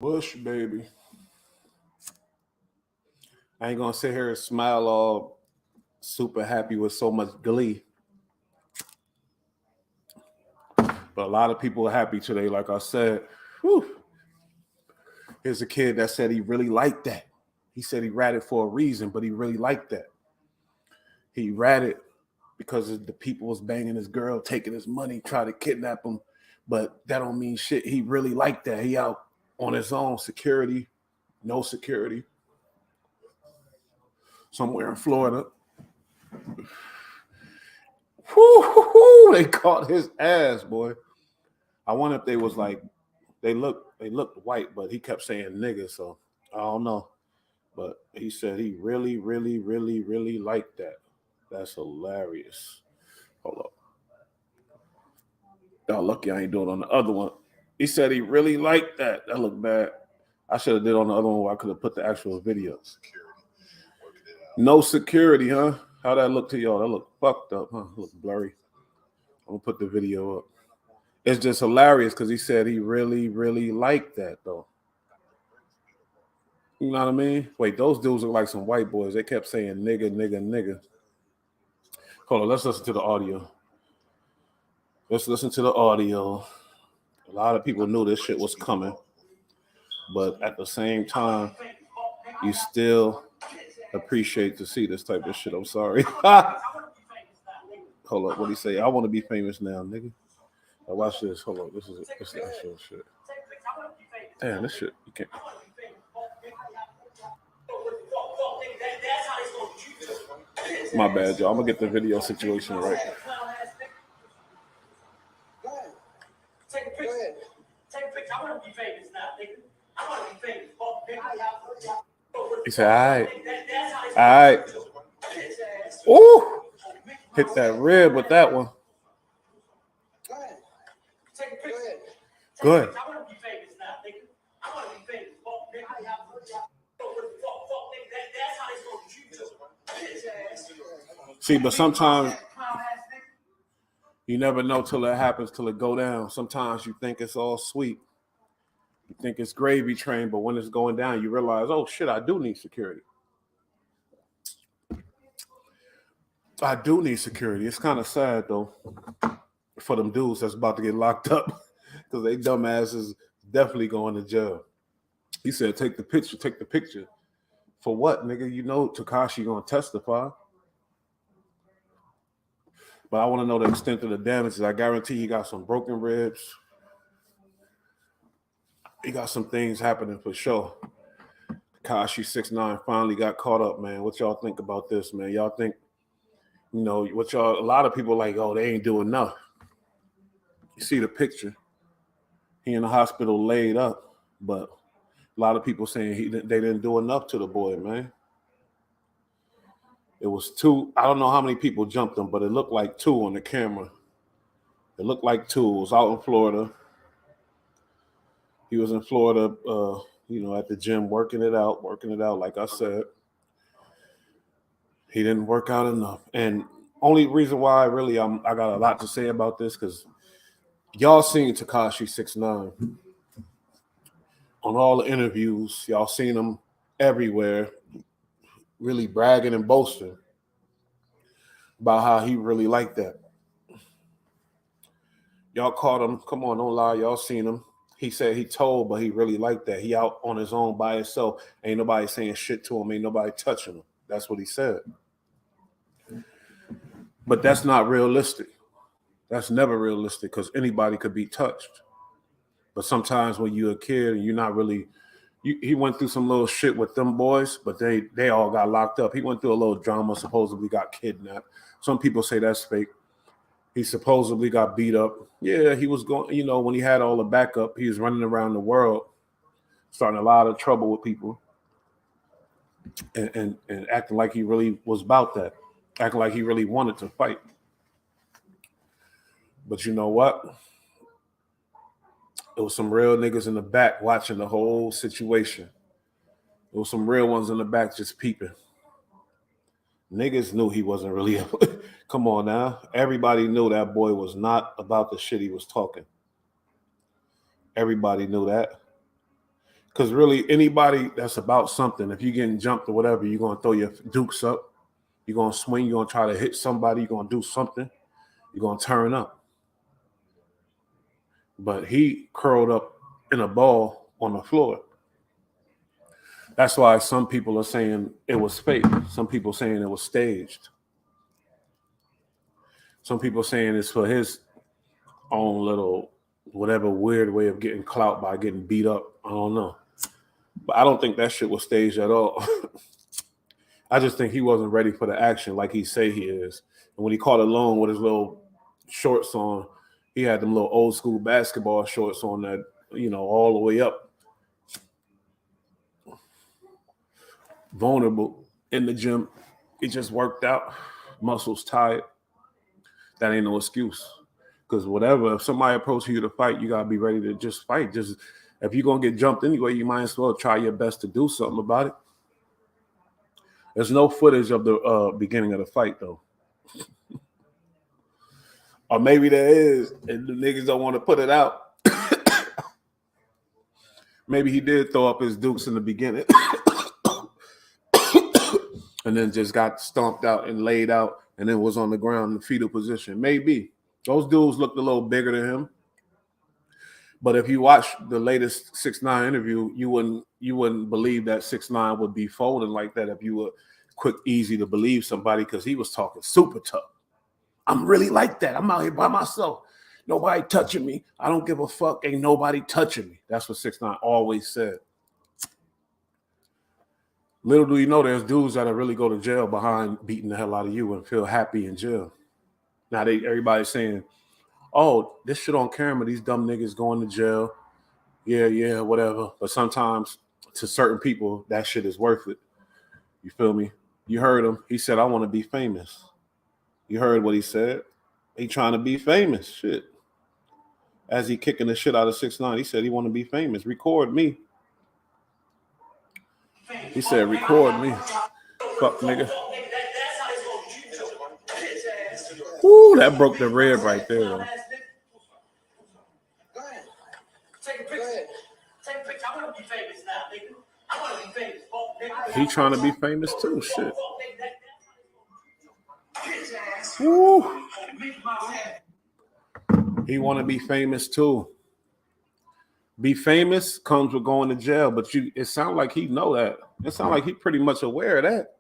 Bush, baby. I ain't gonna sit here and smile all super happy with so much glee. But a lot of people are happy today. Like I said, whew, here's a kid that said he really liked that. He said he ratted for a reason, but he really liked that. He ratted because the people was banging his girl, taking his money, trying to kidnap him. But that don't mean shit. He really liked that. He out on his own, security, no security, somewhere in Florida. Whoo, they caught his ass, boy. I wonder if they was like they looked white, but he kept saying nigga, so I don't know. But he said he really liked that. That's hilarious. Hold up. Y'all lucky I ain't doing it on the other one. He said he really liked that. That looked bad. I should have did on the other one where I could have put the actual video. No security, huh? How that look to y'all? That look fucked up, huh? Look blurry. I'm gonna put the video up. It's just hilarious because he said he really liked that though. You know what I mean? Wait, those dudes look like some white boys. They kept saying nigga. Hold on, let's listen to the audio. Let's listen to the audio. A lot of people knew this shit was coming, but at the same time, you still appreciate to see this type of shit. I'm sorry. Hold up, what do he say? I want to be famous now, nigga. Now watch this. Hold on, this is the actual shit. Damn, this shit you can't. My bad, y'all. I'm gonna get the video situation right. Take a picture. Take a picture. I want to be famous now, nigga. I want to be famous. He said, all right. Ooh, hit that rib with that one. Take a picture. Good. I want to be famous now, nigga. I want to be famous. See, but sometimes you never know till it happens, till it go down. Sometimes you think it's all sweet. You think it's gravy train, but when it's going down, you realize, oh shit, I do need security. I do need security. It's kind of sad though for them dudes that's about to get locked up because they dumbasses definitely going to jail. He said, take the picture. Take the picture. For what, nigga? You know Tekashi gonna testify. But I want to know the extent of the damages. I guarantee he got some broken ribs. He got some things happening for sure. Tekashi 6ix9ine finally got caught up, man. What y'all think about this, man? Y'all think, you know, what y'all, a lot of people like, oh, they ain't doing enough. You see the picture. He in the hospital laid up, but a lot of people saying they didn't do enough to the boy, man. It was two. I don't know how many people jumped him, but it looked like two on the camera. It looked like two. It was out in Florida. He was in Florida, at the gym working it out. Like I said, he didn't work out enough. And only reason why I got a lot to say about this because y'all seen Tekashi 6ix9ine on all the interviews. Y'all seen him everywhere, really bragging and boasting about how he really liked that. Y'all caught him. Come on, don't lie. Y'all seen him. He said he told, but he really liked that. He out on his own by himself. Ain't nobody saying shit to him. Ain't nobody touching him. That's what he said. But that's not realistic. That's never realistic because anybody could be touched. But sometimes when you're a kid and you're not really, he went through some little shit with them boys, but they all got locked up. He went through a little drama, supposedly got kidnapped. Some people say that's fake. He supposedly got beat up. Yeah, he was going, when he had all the backup, he was running around the world, starting a lot of trouble with people and acting like he really was about that, acting like he really wanted to fight. But you know what? There was some real niggas in the back watching the whole situation. There was some real ones in the back just peeping. Niggas knew he wasn't really. Come on now. Everybody knew that boy was not about the shit he was talking. Everybody knew that. Because really, anybody that's about something, if you're getting jumped or whatever, you're going to throw your dukes up. You're going to swing. You're going to try to hit somebody. You're going to do something. You're going to turn up. But he curled up in a ball on the floor. That's why some people are saying it was fake. Some people saying it was staged. Some people saying it's for his own little whatever weird way of getting clout by getting beat up. I don't know. But I don't think that shit was staged at all. I just think he wasn't ready for the action like he say he is. And when he caught alone with his little shorts on, he had them little old school basketball shorts on that, you know, all the way up. Vulnerable in the gym. He just worked out. Muscles tired. That ain't no excuse. Because whatever, if somebody approaches you to fight, you got to be ready to just fight. Just if you're going to get jumped anyway, you might as well try your best to do something about it. There's no footage of the beginning of the fight, though. Or maybe there is, and the niggas don't want to put it out. Maybe he did throw up his dukes in the beginning. And then just got stomped out and laid out and then was on the ground in the fetal position. Maybe. Those dudes looked a little bigger than him. But if you watch the latest 6ix9ine interview, you wouldn't believe that 6ix9ine would be folding like that if you were quick, easy to believe somebody, because he was talking super tough. I'm really like that. I'm out here by myself. Nobody touching me. I don't give a fuck. Ain't nobody touching me. That's what 6ix9ine always said. Little do you know, there's dudes that'll really go to jail behind beating the hell out of you and feel happy in jail. Now everybody's saying, oh, this shit on camera, these dumb niggas going to jail. Yeah, whatever. But sometimes to certain people, that shit is worth it. You feel me? You heard him. He said, I want to be famous. You heard what he said? He trying to be famous. Shit. As he kicking the shit out of 6ix9ine, he said he want to be famous. Record me. He said, record me. Fuck, nigga. Woo, that broke the rib right there. Go ahead. Take a picture. Take a picture. I want to be famous now, nigga. I want to be famous. Nigga. He trying to be famous too. Shit. Woo. He want to be famous too. Be famous comes with going to jail, but it sounds like he know that. It sounds like he pretty much aware of that.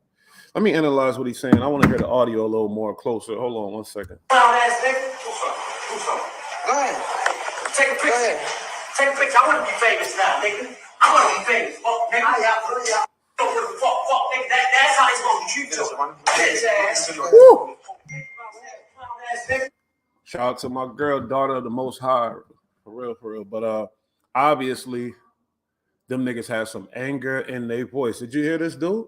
Let me analyze what he's saying. I want to hear the audio a little more closer. Hold on 1 second. Go ahead. Take a picture. Go ahead. Take a picture. I want to be famous now, nigga. I want to be famous. Fuck, nigga. Fuck, nigga. That's how they supposed to treat you. Bitch ass. Shout out to my girl, daughter of the Most High. For real. But obviously, them niggas had some anger in their voice. Did you hear this dude?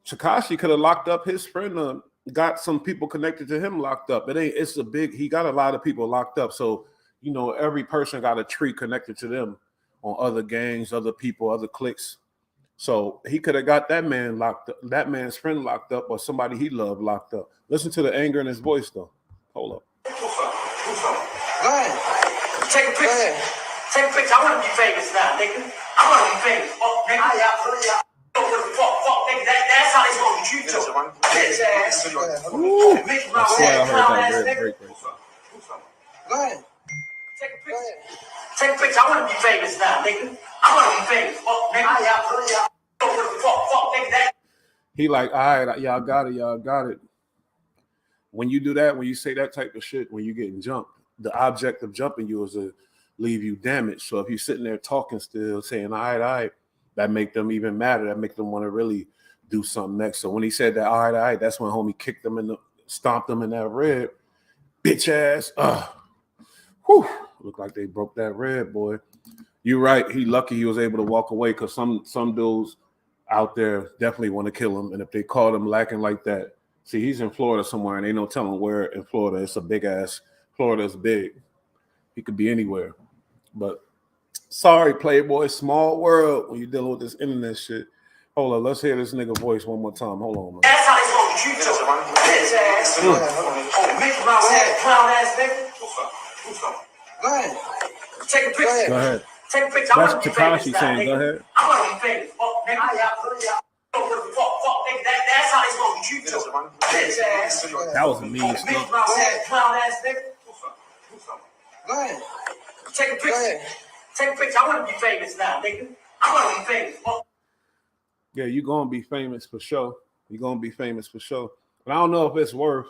Tekashi could have locked up his friend, got some people connected to him locked up. He got a lot of people locked up. So, you know, every person got a tree connected to them on other gangs, other people, other cliques. So he could have got that man locked up, that man's friend locked up, or somebody he loved locked up. Listen to the anger in his voice, though. Hold up. Go ahead. Take a picture. Go ahead. Take a picture. I want to be famous now, nigga. I want to be famous. Fuck, nigga. Fuck, nigga. That's how they supposed to treat you. Bitch ass. I swear I heard that great. Go ahead. Take a picture. Take a picture. I want to be famous now, nigga. I want to be famous. Fuck, nigga. Fuck, nigga. He like, all right, y'all got it. When you do that, when you say that type of shit, when you getting jumped, the object of jumping you is to leave you damaged. So if you're sitting there talking still, saying, all right, that make them even madder. That make them want to really do something next. So when he said that, all right, that's when homie kicked them stomped them in that rib. Bitch ass. Whew. Look like they broke that rib, boy. You're right. He lucky he was able to walk away, because some dudes out there definitely want to kill him. And if they caught him lacking like that, see, he's in Florida somewhere, and ain't no telling where in Florida. It's a big ass. Florida's big. He could be anywhere. But sorry, Playboy, small world when you're dealing with this internet shit. Hold on, let's hear this nigga voice one more time. Hold on, man. That's how they supposed to treat you. Bitch ass. Mickey Mouse head, clown ass nigga. Go ahead. Take a picture. Go ahead. Take a picture. I That's want to be famous Tekashi now, saying, go nigga. ahead. I want to be famous. Fuck, nigga. Fuck, nigga. That's how they supposed to treat you. Bitch ass. That was a mean Mickey stuff. Mouse ass, clown ass nigga. Go ahead. Take a picture. Take a picture. I want to be famous now, nigga. I want to be famous. Fuck. Yeah, you're gonna be famous for sure. You're gonna be famous for sure. But I don't know if it's worth,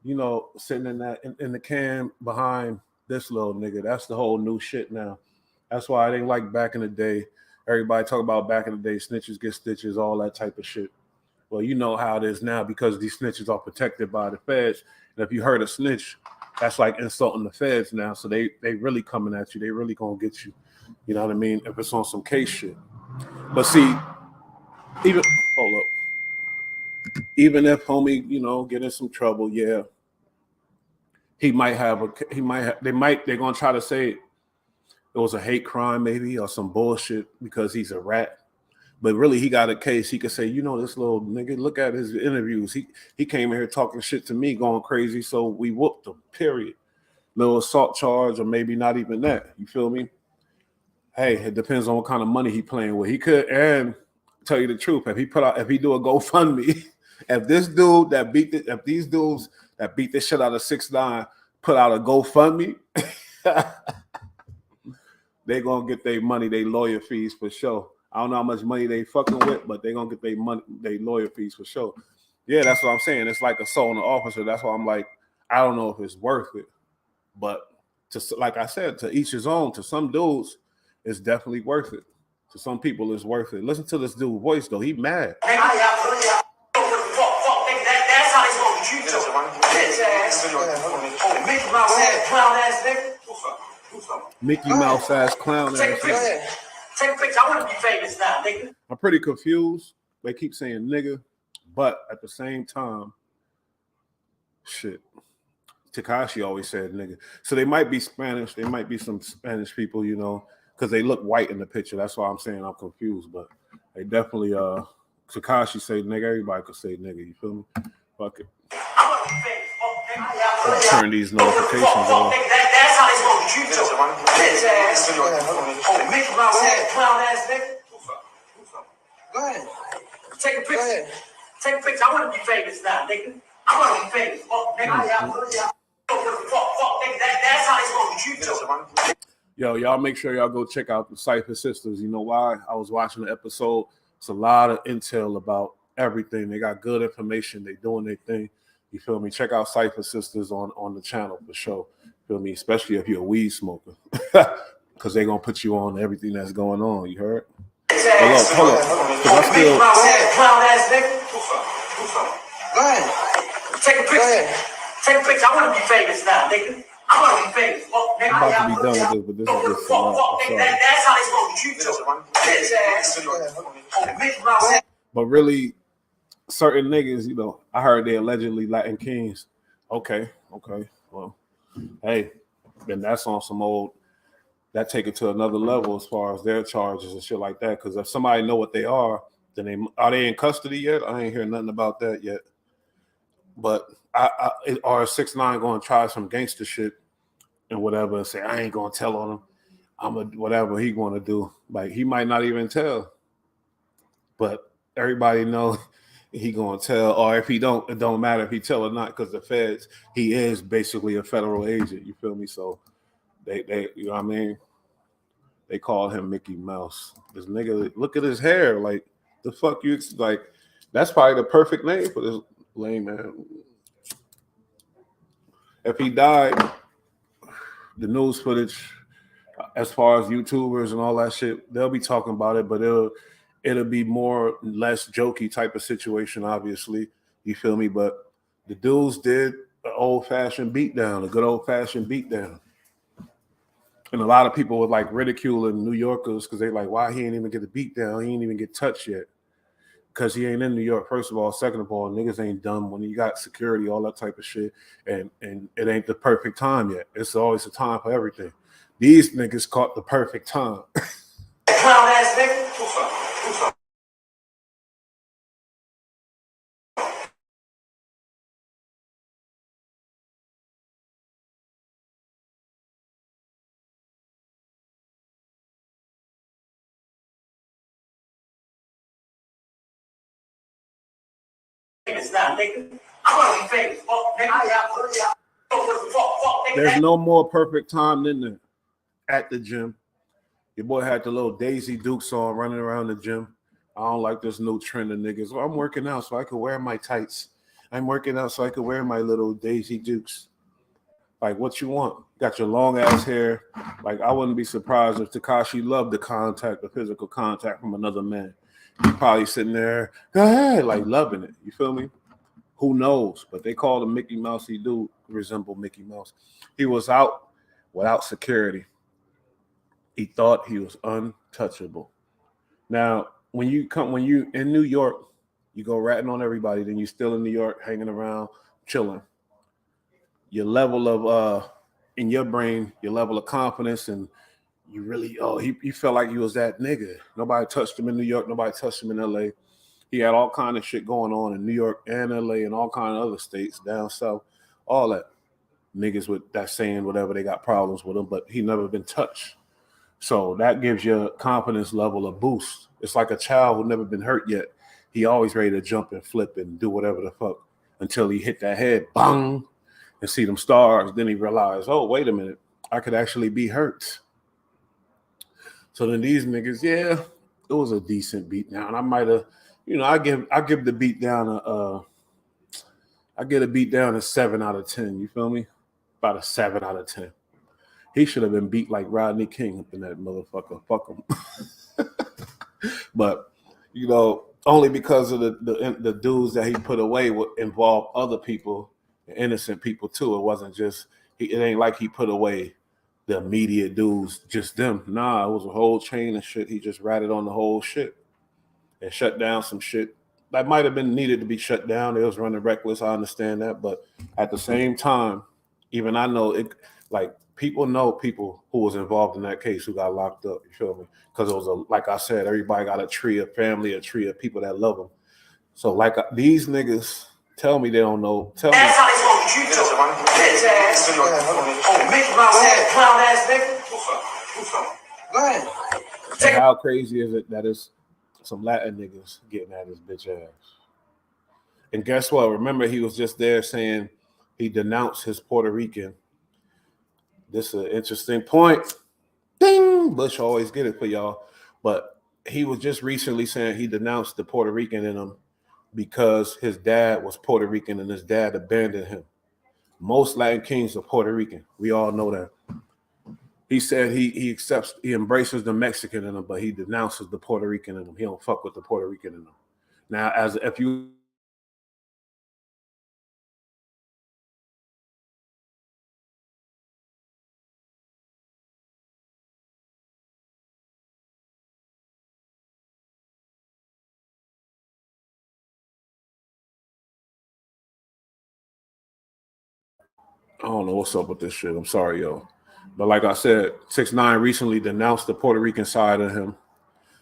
sitting in that in the can behind this little nigga. That's the whole new shit now. That's why I didn't like back in the day. Everybody talk about back in the day, snitches get stitches, all that type of shit. Well, you know how it is now because these snitches are protected by the feds. And if you hurt a snitch, that's like insulting the feds now. So they really coming at you. They really gonna get you. You know what I mean? If it's on some case shit. But see, even if homie, get in some trouble, yeah, they're gonna try to say it was a hate crime maybe or some bullshit because he's a rat. But really, he got a case. He could say, this little nigga, look at his interviews. He came in here talking shit to me, going crazy, so we whooped him, period. No assault charge or maybe not even that. You feel me? Hey, it depends on what kind of money he playing with. He could, and tell you the truth, if he do a GoFundMe, if these dudes that beat the shit out of 6ix9ine put out a GoFundMe, they gonna get their money, their lawyer fees for sure. I don't know how much money they fucking with, but they gonna get their money, their lawyer fees for sure. Yeah, that's what I'm saying. It's like assaulting an officer. That's why I'm like, I don't know if it's worth it. But like I said, to each his own. To some dudes, it's definitely worth it. To some people, it's worth it. Listen to this dude's voice though. He mad. That's how they supposed to treat you. Bitch ass. Mickey Mouse ass, clown ass nigga. Mickey Mouse ass clown ass. Take a picture. Take a picture. I want to be famous now, nigga. I'm pretty confused. They keep saying nigga, but at the same time, shit. Tekashi always said nigga. So they might be Spanish. They might be some Spanish people, because they look white in the picture. That's why I'm saying I'm confused. But they definitely Tekashi say nigga. Everybody could say nigga. You feel me? Fuck it. I'll turn these notifications on. That's how they supposed to treat you. Bitch ass. Mickey Mouse ass, clown ass nigga. Go ahead. Take a picture. Take a picture. I want to be famous now, nigga. I want to be famous. Nigga. That's how they supposed to treat you. Yo, y'all make sure y'all go check out the Cypher Sisters. You know why? I was watching the episode. It's a lot of intel about everything. They got good information. They doing their thing. You feel me? Check out Cypher Sisters on the channel for sure. Feel me? Especially if you're a weed smoker. Because they're going to put you on everything that's going on. You heard? Hold up. Because I still... Clown ass nigga. Go ahead. Take a picture. Take a picture. I want to be famous now, nigga. I want to be famous. Nigga. I'm about to be done with this, but this is just That's how they supposed to treat you. Bitch ass. Mickey Mouse ass. But really, certain niggas, I heard they allegedly Latin kings. Okay. Well, hey, then that's on some old, that take it to another level as far as their charges and shit like that. Because if somebody know what they are, then are they in custody yet? I ain't hear nothing about that yet. But are 6ix9ine going to try some gangster shit and whatever and say, I ain't going to tell on him. I'm a whatever he going to do. Like, he might not even tell. But everybody know he going to tell. Or if he don't, it don't matter if he tell or not because the feds, he is basically a federal agent. You feel me? So they you know what I mean? They call him Mickey Mouse. This nigga, look at his hair. Like, the fuck you, like, that's probably the perfect name for this lame man. If he died, the news footage, as far as YouTubers and all that shit, they'll be talking about it, but it'll be more less jokey type of situation, obviously. You feel me? But the dudes did an old-fashioned beatdown, a good old-fashioned beatdown. And a lot of people were like ridiculing New Yorkers because they like, why he ain't even get a beatdown? He ain't even get touched yet. Because he ain't in New York, first of all. Second of all, niggas ain't dumb when you got security, all that type of shit. And it ain't the perfect time yet. It's always a time for everything. These niggas caught the perfect time. Clown ass nigga. famous now, nigga. I want to be famous. Fuck, nigga. There's no more perfect time than the, at the gym. Your boy had the little Daisy Dukes on running around the gym. I don't like this new trend of niggas. Well, I'm working out so I can wear my tights. I'm working out so I can wear my little Daisy Dukes. Like, what you want? Got your long ass hair. Like, I wouldn't be surprised if Tekashi loved the contact, the physical contact from another man. He probably sitting there, go ahead, like loving it. You feel me? Who knows? But they called him Mickey Mouse. He do resemble Mickey Mouse. He was out without security. He thought he was untouchable. Now, when you in New York, you go ratting on everybody, then you still in New York, hanging around, chilling. Your level of in your brain, your level of confidence, and you really he felt like he was that nigga. Nobody touched him in New York, nobody touched him in LA. He had all kind of shit going on in New York and LA and all kind of other states down south, all that. Niggas with that saying whatever, they got problems with him, but he never been touched. So that gives your confidence level a boost. It's like a child who never been hurt yet. He always ready to jump and flip and do whatever the fuck until he hit that head, bang, and see them stars. Then he realized, oh, wait a minute, I could actually be hurt. So then these niggas, yeah, it was a decent beat down. I might have, I give the beat down I get a beat down a 7 out of 10. You feel me? About a 7 out of 10. He should have been beat like Rodney King up in that motherfucker. Fuck him. But, only because of the dudes that he put away would involve other people, innocent people too. It wasn't just, it ain't like he put away the immediate dudes, just them. Nah, it was a whole chain of shit. He just ratted on the whole shit and shut down some shit that might have been needed to be shut down. They was running reckless. I understand that. But at the same time, even I know it, like, people know people who was involved in that case who got locked up. You feel me? Because it was like I said, everybody got a tree of family, a tree of people that love them. So like these niggas tell me they don't know. Tell me. That's how they gonna treat you. Bitch ass. Oh, Mickey Mouse ass, clown ass nigga. Go ahead. And how crazy is it that it's some Latin niggas getting at his bitch ass? And guess what? Remember, he was just there saying he denounced his Puerto Rican. This is an interesting point. Ding! Bush always get it for y'all. But he was just recently saying he denounced the Puerto Rican in him because his dad was Puerto Rican and his dad abandoned him. Most Latin kings are Puerto Rican. We all know that. He said he embraces the Mexican in him, but he denounces the Puerto Rican in him. He don't fuck with the Puerto Rican in him. Now, if you I don't know what's up with this shit. I'm sorry, yo. But like I said, 6ix9ine recently denounced the Puerto Rican side of him.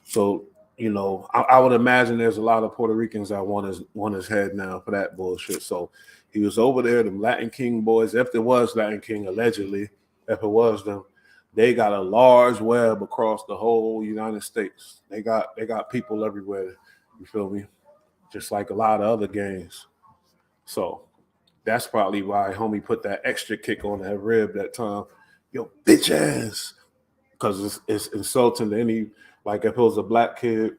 So, I would imagine there's a lot of Puerto Ricans that want his head now for that bullshit. So he was over there, them Latin King boys, if there was Latin King, allegedly, if it was them, they got a large web across the whole United States. They got people everywhere, you feel me? Just like a lot of other gangs. So that's probably why homie put that extra kick on that rib that time. Yo, bitch ass. Because it's insulting to any, like if it was a black kid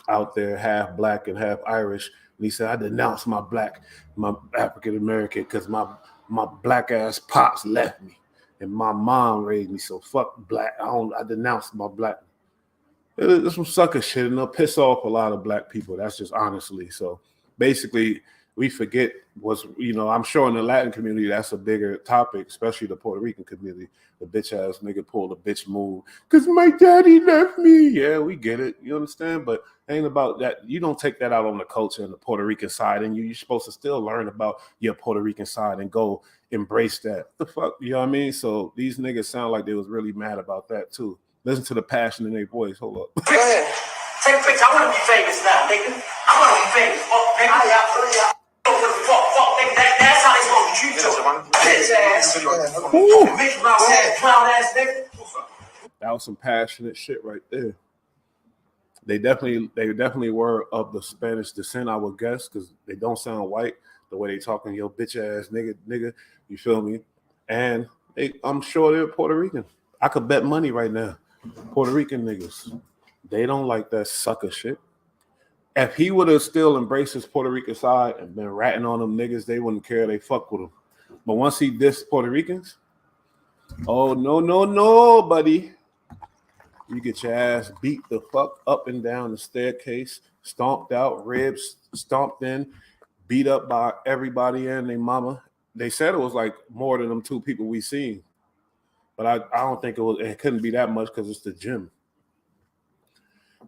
out there, half black and half Irish, and he said, I denounce my African American because my black ass pops left me and my mom raised me, so fuck black. I denounce my black. It's some sucker shit, and it'll piss off a lot of black people. That's just honestly. So basically, we forget I'm sure in the Latin community, that's a bigger topic, especially the Puerto Rican community. The bitch ass nigga pulled a bitch move because my daddy left me. Yeah, we get it. You understand? But it ain't about that. You don't take that out on the culture and the Puerto Rican side, and you're supposed to still learn about your Puerto Rican side and go embrace that. The fuck, you know what I mean? So these niggas sound like they was really mad about that too. Listen to the passion in their voice. Hold up. Go ahead. Take a picture. I want to be famous now, nigga. I want to be famous. Fuck, nigga. Fuck, nigga. That's how they supposed to treat you. Bitch ass. Oh, Mickey Mouse ass, clown ass nigga. That was some passionate shit right there. They definitely were of the Spanish descent, I would guess, because they don't sound white the way they talking, yo, bitch ass nigga. You feel me? And I'm sure they're Puerto Rican. I could bet money right now. Puerto Rican niggas, they don't like that sucker shit. If he would have still embraced his Puerto Rican side and been ratting on them niggas, they wouldn't care. They fuck with him. But once he dissed Puerto Ricans, oh no, buddy. You get your ass beat the fuck up and down the staircase, stomped out, ribs stomped in, beat up by everybody and their mama. They said it was like more than them two people we seen. But I don't think it couldn't be that much because it's the gym.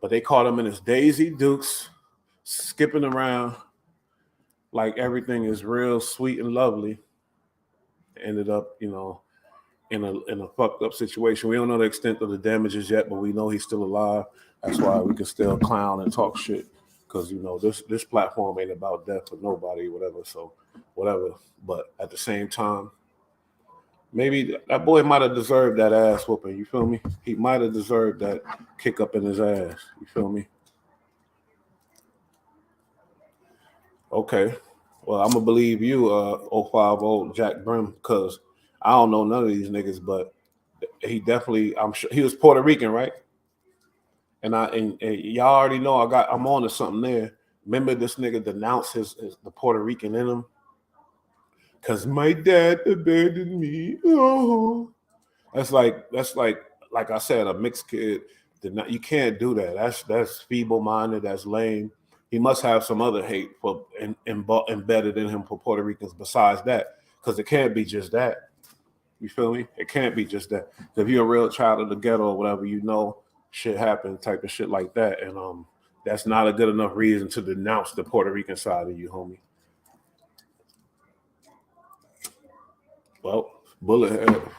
But they caught him in his Daisy Dukes, skipping around like everything is real sweet and lovely. Ended up, in a fucked up situation. We don't know the extent of the damages yet, but we know he's still alive. That's why we can still clown and talk shit. Because this platform ain't about death for nobody, whatever. So whatever. But at the same time, maybe that boy might have deserved that ass whooping. You feel me? He might have deserved that kick up in his ass. You feel me? Okay. Well, I'm gonna believe you, 050 Jack Brim, because I don't know none of these niggas, but he definitely, I'm sure he was Puerto Rican, right? And y'all already know I'm on to something there. Remember this nigga denounced the Puerto Rican in him? Cause my dad abandoned me. Oh. That's like I said, a mixed kid. You can't do that. That's feeble-minded, that's lame. He must have some other hate embedded in him for Puerto Ricans besides that. Because it can't be just that. You feel me? It can't be just that. If you're a real child of the ghetto or whatever, shit happened, type of shit like that. And that's not a good enough reason to denounce the Puerto Rican side of you, homie. Well, Bullethead,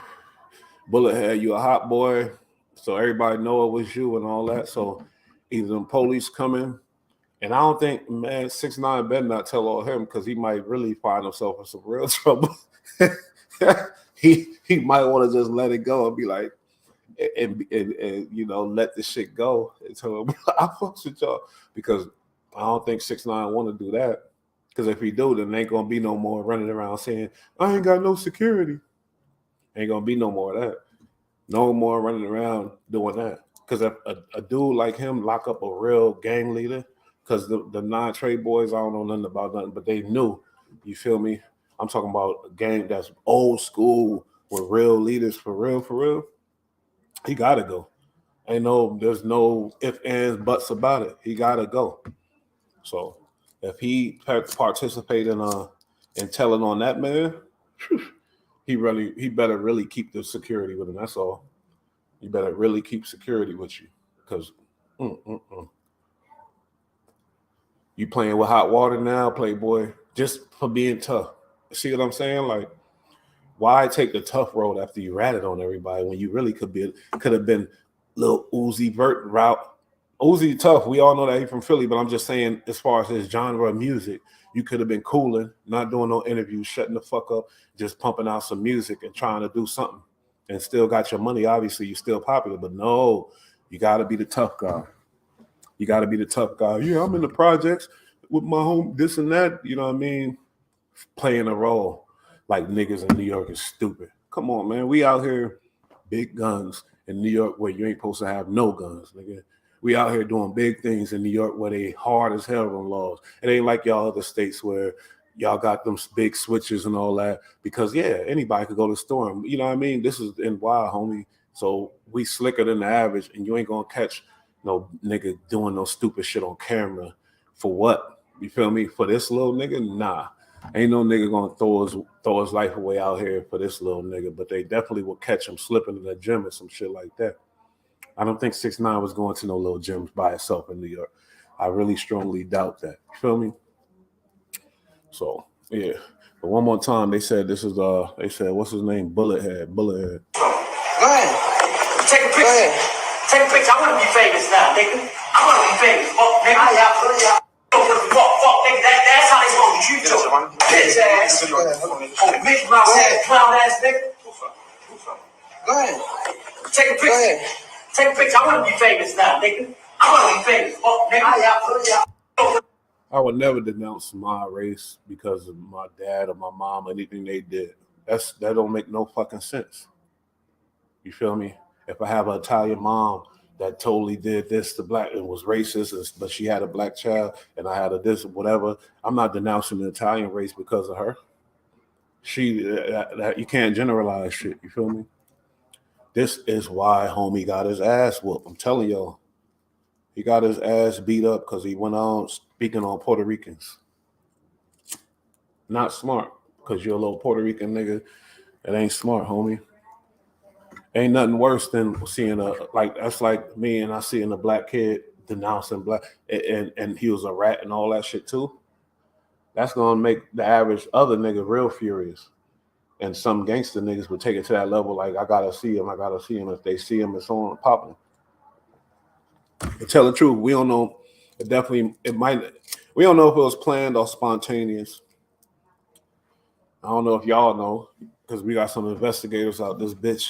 you a hot boy, so everybody know it was you and all that. So either them police coming, and I don't think, man, 6ix9ine better not tell all him because he might really find himself in some real trouble. he might want to just let it go and be like, and let the shit go and tell him I fucks with y'all, because I don't think 6ix9ine want to do that. Because if he do, then ain't gonna be no more running around saying I ain't got no security. Ain't gonna be no more of that. No more running around doing that. Because a dude like him lock up a real gang leader, because the non-trade boys, I don't know nothing about nothing, but they knew. You feel me? I'm talking about a gang that's old school with real leaders for real. He gotta go. There's no ifs, ands, buts about it. He gotta go. So if he participate in telling on that man, he better really keep the security with him. That's all. You better really keep security with you, because you playing with hot water now, playboy, just for being tough. See what I'm saying? Like, why take the tough road after you ratted on everybody when you really could have been little Uzi Vert route? Uzi tough. We all know that he's from Philly, but I'm just saying, as far as his genre of music, you could have been cooling, not doing no interviews, shutting the fuck up, just pumping out some music and trying to do something, and still got your money. Obviously, you're still popular, but no, you got to be the tough guy. You got to be the tough guy. Yeah, I'm in the projects with my home, this and that. You know what I mean? Playing a role like niggas in New York is stupid. Come on, man. We out here, big guns in New York where you ain't supposed to have no guns, nigga. We out here doing big things in New York where they hard as hell on laws. It ain't like y'all other states where y'all got them big switches and all that, because, yeah, anybody could go to the store. And, you know what I mean? This is NY, homie. So we slicker than the average, and you ain't going to catch no nigga doing no stupid shit on camera. For what? You feel me? For this little nigga? Nah. Ain't no nigga going to throw his life away out here for this little nigga, but they definitely will catch him slipping in the gym or some shit like that. I don't think 6ix9ine was going to no little gyms by itself in New York. I really strongly doubt that. You feel me? So, yeah. But one more time, they said what's his name? Bullethead. Go ahead. Take a picture. Take a picture. I want to be famous now, nigga. I want to be famous. Fuck, nigga. Fuck, nigga. That's how they supposed to treat you. Bitch ass. Mickey Mouse ass, clown ass nigga. Go ahead. Take a picture. Take a picture. I want to be famous now, nigga. I I want to be famous. Fuck, nigga. I would never denounce my race because of my dad or my mom or anything they did. That don't make no fucking sense. You feel me? If I have an Italian mom that totally did this to black and was racist, but she had a black child, and I had a this whatever, I'm not denouncing the Italian race because of her. You can't generalize shit. You feel me? This is why homie got his ass whooped. I'm telling y'all, he got his ass beat up because he went on speaking on Puerto Ricans. Not smart, because you're a little Puerto Rican nigga. It ain't smart, homie. Ain't nothing worse than seeing that's like me and I seeing a black kid denouncing black and he was a rat and all that shit too. That's gonna make the average other nigga real furious. And some gangster niggas would take it to that level, like I gotta see him. If they see him, it's on popping. To tell the truth, we don't know. We don't know if it was planned or spontaneous. I don't know if y'all know, because we got some investigators out this bitch.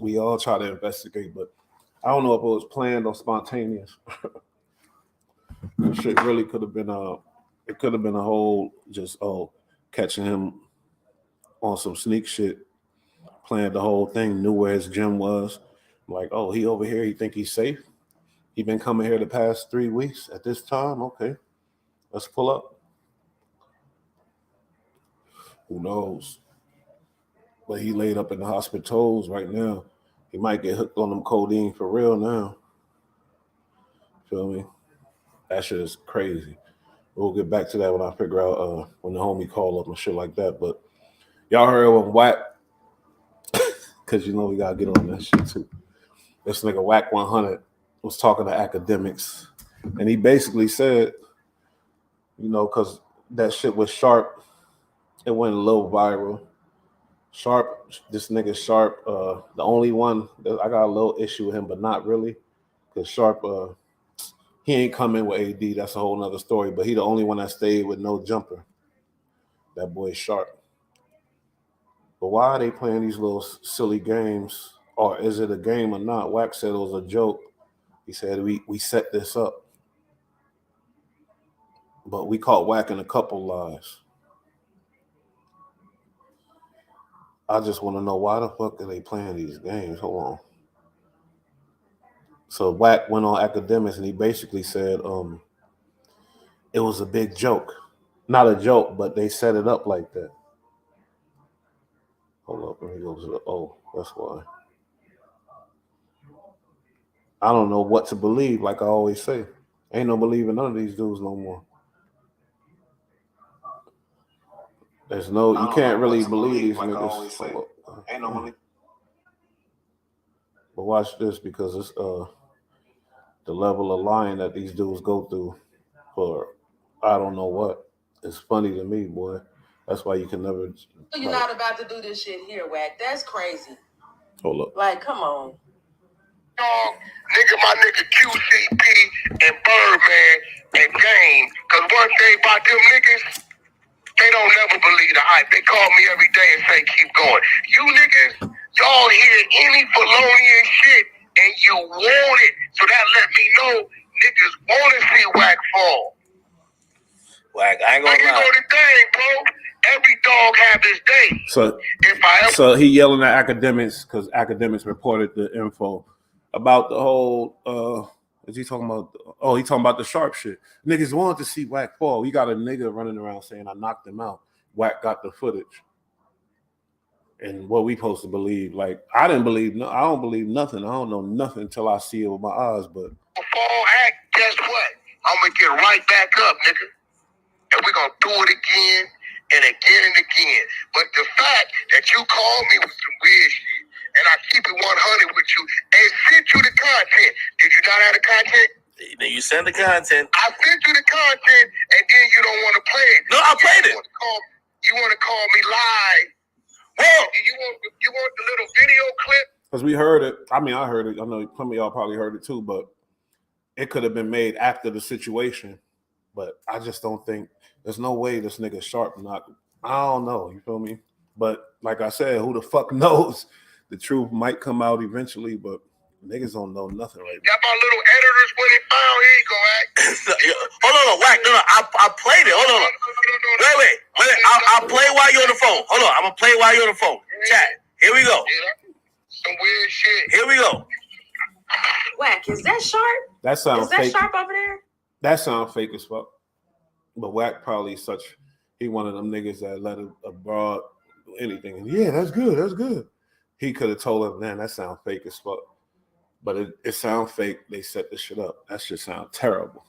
We all try to investigate, but I don't know if it was planned or spontaneous. Shit really could have been it could have been a whole just catching him on some sneak shit, planned the whole thing, knew where his gym was. Like, oh, he over here, he think he's safe. He been coming here the past 3 weeks at this time. Okay, let's pull up. Who knows? But he laid up in the hospitals right now. He might get hooked on them codeine for real now. Feel me? That shit is crazy. We'll get back to that when I figure out when the homie call up and shit like that. But y'all heard when Wack, because you know we gotta get on that shit too. This nigga Wack 100 was talking to academics, and he basically said, you know, because that shit was Sharp, it went a little viral. Sharp, this nigga Sharp, the only one that I got a little issue with him, but not really, because Sharp, he ain't coming with AD. That's a whole nother story. But he the only one that stayed with no jumper. That boy Sharp. But why are they playing these little silly games? Or is it a game or not? Wack said it was a joke. He said we set this up. But we caught Wack in a couple lies. I just want to know why the fuck are they playing these games? Hold on. So Wack went on academics and he basically said it was a big joke. Not a joke, but they set it up like that. Hold up, let me go to the that's why. I don't know what to believe, like I always say. Ain't no believing none of these dudes no more. There's no, you can't really believe these niggas. Ain't no belief. But watch this, because it's the level of lying that these dudes go through for I don't know what. It's funny to me, boy. That's why you can never. You're not about to do this shit here, Wack. That's crazy. Hold up. Like, come on. Nigga, my nigga QCP and Birdman and Game. Cause one thing about them niggas, they don't never believe the hype. They call me every day and say, keep going. You niggas, y'all hear any Falonian shit and you want it. So that let me know niggas want to see Wack fall. Wack, I ain't gonna lie. You know the thing, bro. Every dog have his day. So he yelling at academics because academics reported the info about the whole. Is he talking about? Oh, he talking about the Sharp shit. Niggas wanted to see Wack fall. We got a nigga running around saying I knocked him out. Wack got the footage. And what we supposed to believe? Like I don't believe nothing. I don't know nothing until I see it with my eyes. But fall act, guess what? I'm gonna get right back up, nigga. And we're gonna do it again and again and again. But the fact that you called me with some weird shit and I keep it 100 with you and sent you the content. Did you not have the content? Then you send the content. I sent you the content and then you don't want to play it. No, I played it. You want to call me live? Well, you want the little video clip? Because we heard it. I mean, I heard it. I know some of y'all probably heard it too, but it could have been made after the situation. But I just don't think there's no way this nigga Sharp not. I don't know. You feel me? But like I said, who the fuck knows? The truth might come out eventually. But Niggas don't know nothing right now. Got my little editors when it found. Here you go, Hold on, Wack. No, I played it. Hold on. Wait. I'll play while you're on the phone. Hold on, I'm gonna play while you're on the phone. Chat. Here we go. Yeah. Some weird shit. Here we go. Wack, is that sharp? That sounds Is that fake. sharp over there? That sounds fake as fuck. But Wack probably he one of them niggas that let a broad do anything. And yeah, that's good. He could have told him, man, that sounds fake as fuck. But it sounds fake. They set this shit up. That shit sound terrible.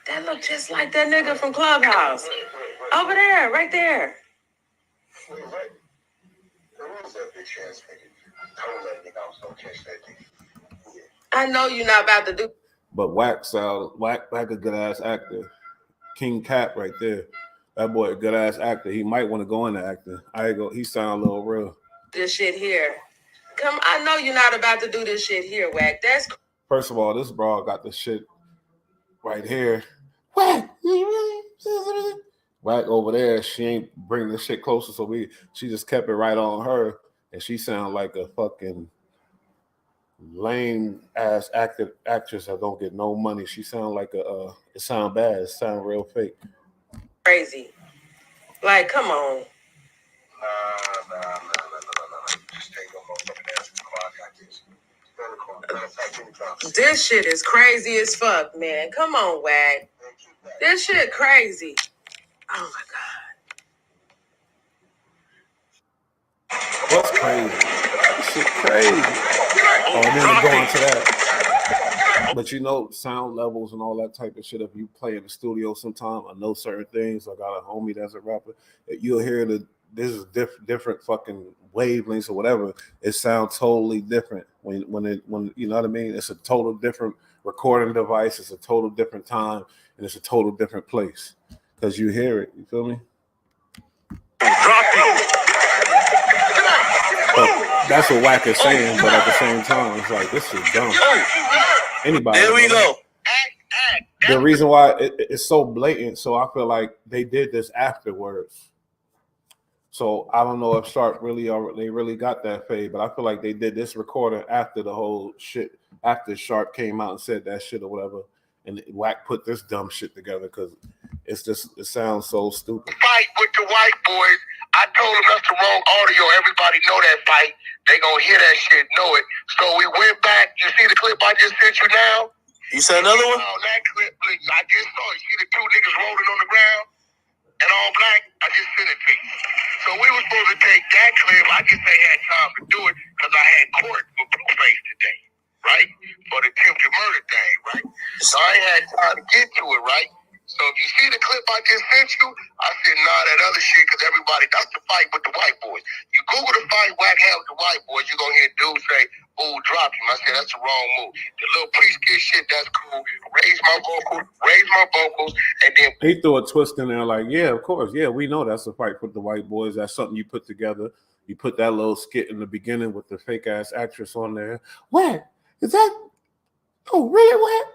That look just like that nigga from Clubhouse. Over there, right there. Wait. There was that bitch ass nigga. I told that nigga I was gonna catch that nigga. I know you're not about to do. But Wack a good ass actor. King Cap right there. That boy a good ass actor. He might want to go into acting. He sound a little real. This shit here. I know you're not about to do this shit here, Wack. That's First of all, this broad got the shit right here. Wack over there. She ain't bringing the shit closer, so she just kept it right on her, and she sound like a fucking lame ass actress that don't get no money. She sound like it sound bad. It sound real fake. crazy. Like, come on. Nah. Just take no motherfucking ass in the car. I got this. This shit is crazy as fuck, man. Come on, Wack. This shit crazy. Oh my God. What's crazy? This shit crazy. Oh, and then we go on to that. But you know, sound levels and all that type of shit. If you play in the studio sometime, I know certain things. I got a homie that's a rapper. You'll hear this is different fucking wavelengths or whatever. It sounds totally different when you know what I mean. It's a total different recording device. It's a total different time, and it's a total different place because you hear it. You feel me? But that's what Wack is saying. But at the same time, it's like this is dumb. Anybody? There we go. The reason why it's so blatant, so I feel like they did this afterwards. So I don't know if Sharp they really got that fade, but I feel like they did this recording after the whole shit, after Sharp came out and said that shit or whatever, and Wack put this dumb shit together because it sounds so stupid. Fight with the white boys. I told them that's the wrong audio. Everybody know that fight. They gonna hear that shit, know it. So we went back. You see the clip I just sent you now? You said another one? Oh, that clip, I just saw it. You see the two niggas rolling on the ground? And all black, I just sent it to you. So we were supposed to take that clip. I just ain't had time to do it because I had court with Blueface today, right? For the attempted murder thing, right? So I ain't had time to get to it, right? So if you see the clip I just sent you, I said, nah, that other shit, because that's the fight with the white boys. You Google the fight Wack had with the white boys, you're going to hear dudes say, ooh, drop him. I said, that's the wrong move. The little priest kid shit, that's cool. Raise my vocals, and then he threw a twist in there like, yeah, of course. Yeah, we know that's a fight with the white boys. That's something you put together. You put that little skit in the beginning with the fake-ass actress on there. What? Is that? Oh, really, what?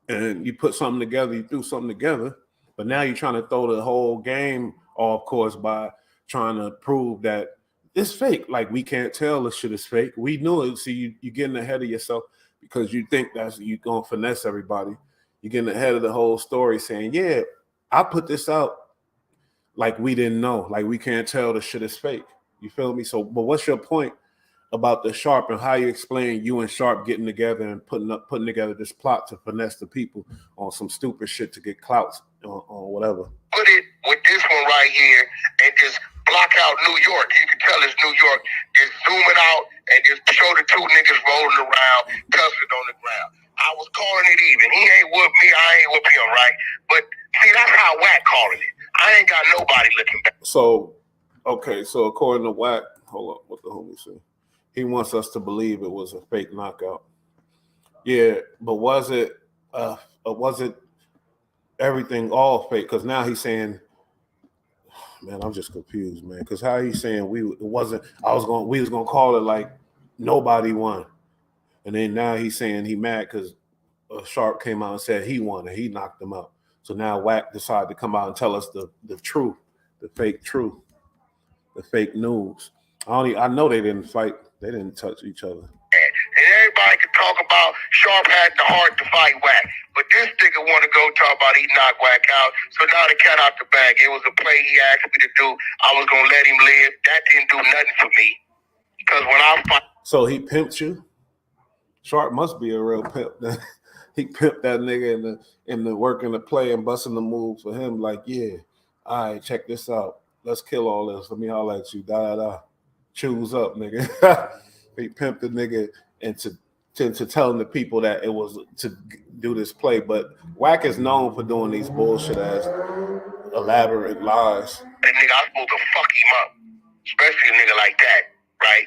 And you put something together, you threw something together, but now you're trying to throw the whole game off course by trying to prove that it's fake. Like, we can't tell this shit is fake. We knew it. See, you're getting ahead of yourself because you think you're going to finesse everybody. You're getting ahead of the whole story saying, yeah, I put this out like we didn't know. Like, we can't tell the shit is fake. You feel me? So, but what's your point about the Sharp and how you explain you and Sharp getting together and putting together this plot to finesse the people on some stupid shit to get clouts on whatever? Put it with this one right here and just block out New York. You can tell it's New York. Just zoom it out and just show the two niggas rolling around, cussing on the ground. I was calling it even. He ain't with me. I ain't with him, right? But see, that's how Wack calling it. I ain't got nobody looking back. So, okay. So according to Wack, hold up, what the homie say? He wants us to believe it was a fake knockout. Yeah, but was it everything all fake? Because now he's saying, man, I'm just confused, man. Because how he's saying we was gonna call it like nobody won, and then now he's saying he mad because Sharp came out and said he won and he knocked him out. So now Wack decided to come out and tell us the truth, the fake truth, the fake news. I know they didn't fight. They didn't touch each other. And everybody can talk about Sharp had the heart to fight Wack. But this nigga want to go talk about he knocked Wack out. So now the cat out the bag. It was a play he asked me to do. I was going to let him live. That didn't do nothing for me. Because when I fight. So he pimped you? Sharp must be a real pimp. He pimped that nigga in the working the play and busting the moves for him. Like, yeah, all right, check this out. Let's kill all this. Let me holler at you. Da. Choose up, nigga. He pimped the nigga into telling the people that it was to do this play. But Wack is known for doing these bullshit ass elaborate lies. That nigga, I was supposed to fuck him up. Especially a nigga like that, right?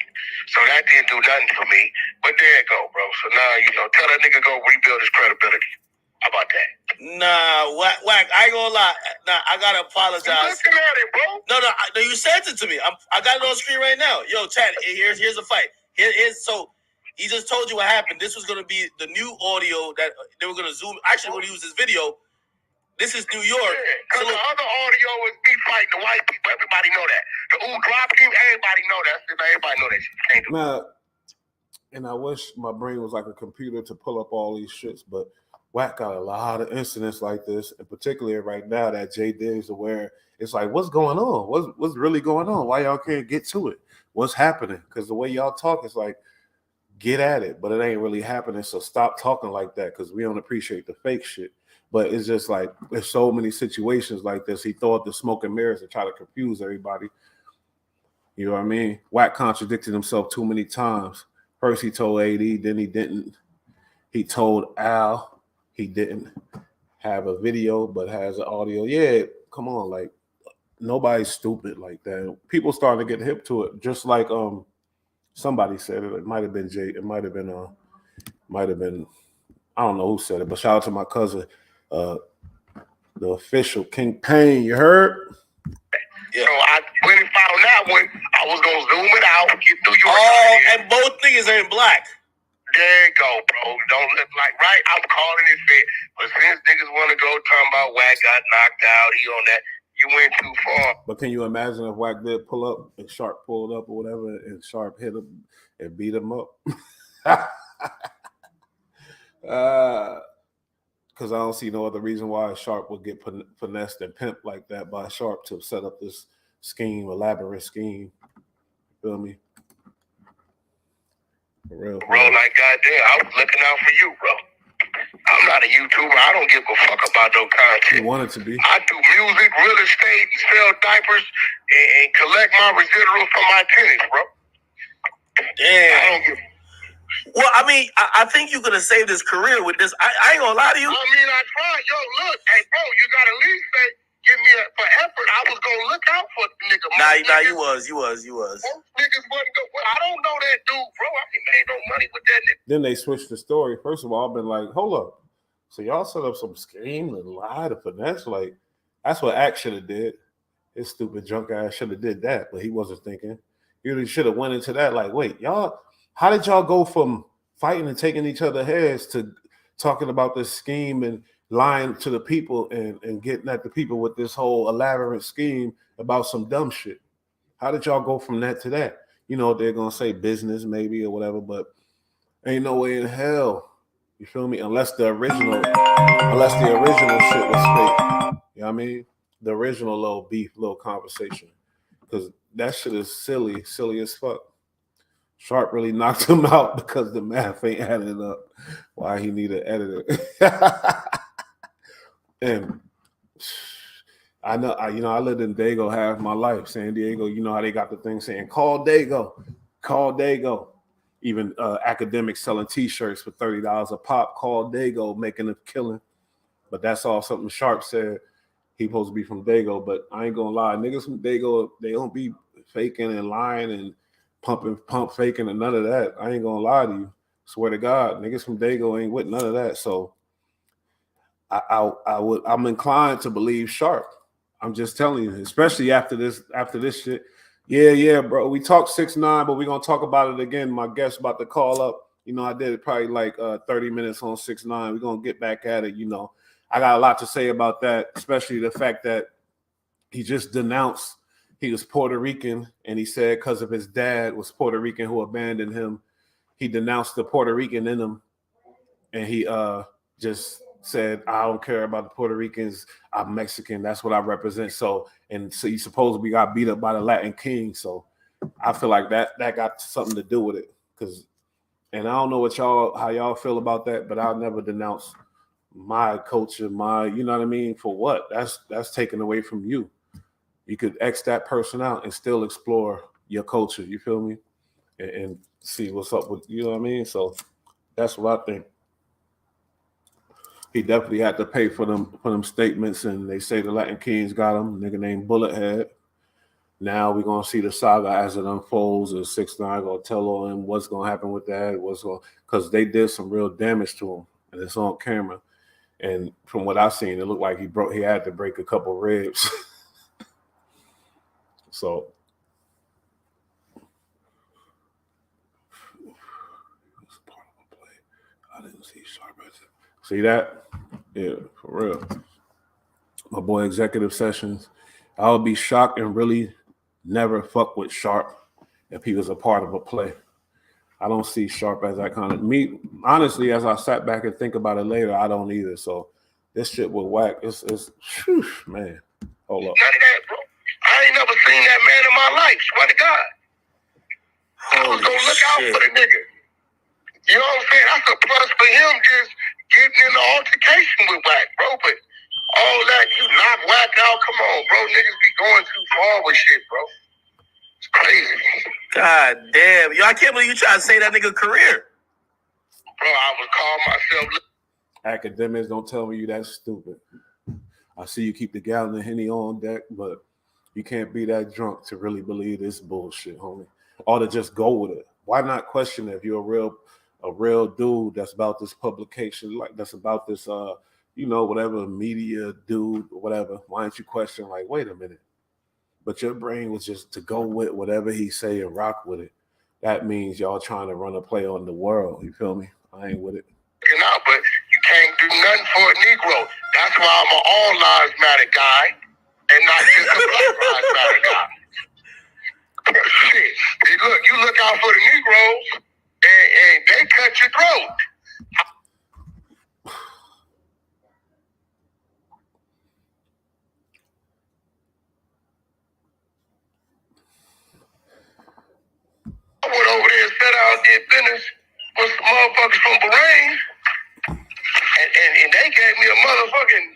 So that didn't do nothing for me. But there you go, bro. So now, tell that nigga go rebuild his credibility. How about that? Nah, Wack, I ain't gonna lie. Nah, I gotta apologize. You looking at it, bro? No, you sent it to me. I got it on screen right now. Yo, Chad, here's a fight. So he just told you what happened. This was gonna be the new audio that they were gonna zoom. Actually, we're gonna use this video. This is New York. Because the other audio is me fighting the white people. Everybody know that. The drop him, everybody know that. Everybody know that shit. Can't do Now, and I wish my brain was like a computer to pull up all these shits, but Wack got a lot of incidents like this, and particularly right now that JDiggs aware. It's like, what's going on? What's really going on? Why y'all can't get to it? What's happening? Because the way y'all talk is like, get at it, but it ain't really happening. So stop talking like that because we don't appreciate the fake shit. But it's just like there's so many situations like this. He thought the smoke and mirrors to try to confuse everybody. You know what I mean? Wack contradicted himself too many times. First he told AD, then he didn't. He told Al he didn't have a video but has an audio. Yeah, come on, like nobody's stupid like that. People starting to get hip to it. Just like somebody said it. It might have been Jay. It might have been I don't know who said it, but shout out to my cousin, the official King Payne. You heard? Yeah. So I went and found that one. I was gonna zoom it out, get through your. Oh, and both niggas are in black. There you go, bro. Don't look like right. I'm calling it fit. But since niggas want to go talking about Wack got knocked out, he on that. You went too far. But can you imagine if Wack did pull up and Sharp pulled up or whatever, and Sharp hit him and beat him up? Because I don't see no other reason why Sharp would get finessed and pimped like that by Sharp to set up this scheme, elaborate scheme. Feel me? For real. Bro, like goddamn, I was looking out for you, bro. I'm not a YouTuber. I don't give a fuck about no content. You wanted to be. I do music, real estate, sell diapers, and collect my residuals from my tenants, bro. Damn. I don't give. Well, I mean, I think you could have saved his career with this. I ain't gonna lie to you. I mean, I tried. Yo, look, hey, bro, you gotta at least say, give me for effort. I was gonna look out for the nigga. Nah, you was. Most niggas wasn't go. Well, I don't know that dude, bro. I ain't made no money with that nigga. Then they switched the story. First of all, I've been like, hold up. So y'all set up some scheme and lie to finesse. Like, that's what Act should have did. His stupid drunk ass should have did that, but he wasn't thinking. He should have went into that like, wait, y'all, how did y'all go from fighting and taking each other's heads to talking about this scheme and lying to the people and getting at the people with this whole elaborate scheme about some dumb shit? How did y'all go from that to that? You know, they're going to say business maybe or whatever, but ain't no way in hell. You feel me? Unless the original shit was fake. You know what I mean? The original little beef, little conversation. Because that shit is silly as fuck. Sharp really knocked him out because the math ain't adding up. Why he need an editor. And I know, I lived in Dago half my life. San Diego, you know how they got the thing saying, call Dago. Even academics selling T-shirts for $30 a pop. Call Dago, making a killing. But that's all something Sharp said. He supposed to be from Dago, but I ain't gonna lie. Niggas from Dago, they don't be faking and lying and pump faking and none of that. I ain't gonna lie to you. Swear to God, niggas from Dago ain't with none of that. So I'm inclined to believe Sharp. I'm just telling you, especially after this shit. Yeah, bro. We talked 6ix9ine, but we're gonna talk about it again. My guest about to call up. You know, I did probably like 30 minutes on 6ix9ine. We're gonna get back at it. You know, I got a lot to say about that, especially the fact that he just denounced he was Puerto Rican, and he said because of his dad was Puerto Rican who abandoned him, he denounced the Puerto Rican in him, and he just said, I don't care about the Puerto Ricans. I'm Mexican. That's what I represent. So he supposedly got beat up by the Latin King. So I feel like that got something to do with it. And I don't know how y'all feel about that, but I'll never denounce my culture, you know what I mean? For what? That's taken away from you. You could X that person out and still explore your culture. You feel me? And see what's up with, you know what I mean? So that's what I think. He definitely had to pay for them statements, and they say the Latin Kings got him, a nigga named Bullethead. Now we're gonna see the saga as it unfolds, and 6ix9ine gonna tell him what's gonna happen with that, because they did some real damage to him, and it's on camera. And from what I've seen, it looked like he had to break a couple ribs. So I didn't see Sharp. See that? Yeah, for real. My boy Executive Sessions. I would be shocked and really never fuck with Sharp if he was a part of a play. I don't see Sharp as that kind of me. Honestly, as I sat back and think about it later, I don't either. So this shit with Wack, it's whew, man. Hold up. None of that, bro. I ain't never seen that man in my life. Swear to God. I was gonna look out for the nigga. You know what I'm saying? That's a plus for him just getting in the altercation with Wack, bro. But all that, you knock Wack out, come on, bro. Niggas be going too far with shit, bro. It's crazy. God damn. Yo, I can't believe you trying to say that nigga career. Bro, I would call myself... Academics, don't tell me you that stupid. I see you keep the gallon of Henny on deck, but you can't be that drunk to really believe this bullshit, homie. Or to just go with it. Why not question it if you're a real dude that's about this publication, like that's about this whatever media dude or whatever? Why don't you question, like, wait a minute? But your brain was just to go with whatever he say and rock with it. That means y'all trying to run a play on the world. You feel me? I ain't with it. Out, but you can't do nothing for a Negro. That's why I'm an all lives matter guy and not just a Black Lives Matter guy. Shit. You look out for the Negroes and they cut your throat. I went over there and sat out and did business with some motherfuckers from Bahrain, and they gave me a motherfucking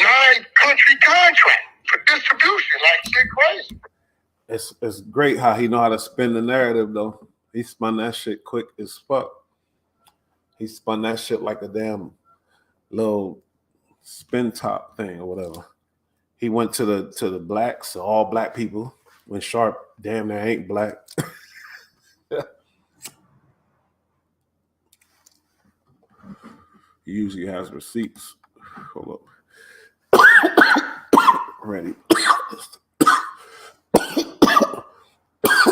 9-country contract for distribution. Like, shit crazy. It's great how he know how to spin the narrative, though. He spun that shit quick as fuck. He spun that shit like a damn little spin top thing or whatever. He went to the blacks, all black people, when Sharp damn near ain't black. He usually has receipts. Hold up. Ready.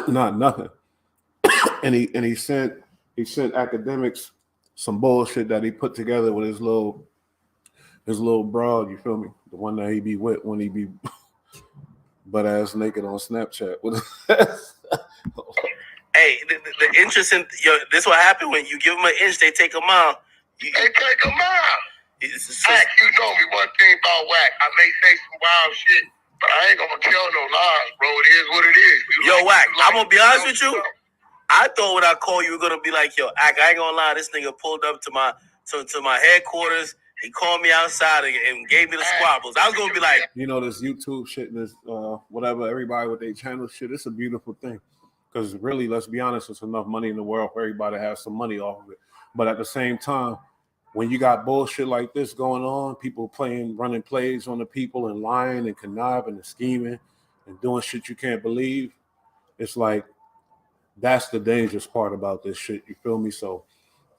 Not nothing. And he sent academics some bullshit that he put together with his little broad, you feel me? The one that he be with when he be butt ass naked on Snapchat. Hey, the interesting, this what happened when you give them an inch, they take a mile. They take a mile. Wack, you know me one thing about Wack. I may say some wild shit, but I ain't gonna tell no lies, bro. It is what it is. Wack, I'm gonna be honest with you. I thought when I called you were gonna be like, yo, I ain't gonna lie, this nigga pulled up to my headquarters. He called me outside and gave me the squabbles. I was gonna be like, this YouTube shit and this whatever, everybody with their channel shit, it's a beautiful thing. Because really, let's be honest, there's enough money in the world for everybody to have some money off of it. But at the same time, when you got bullshit like this going on, people running plays on the people and lying and conniving and scheming and doing shit you can't believe, it's like, that's the dangerous part about this shit. You feel me? So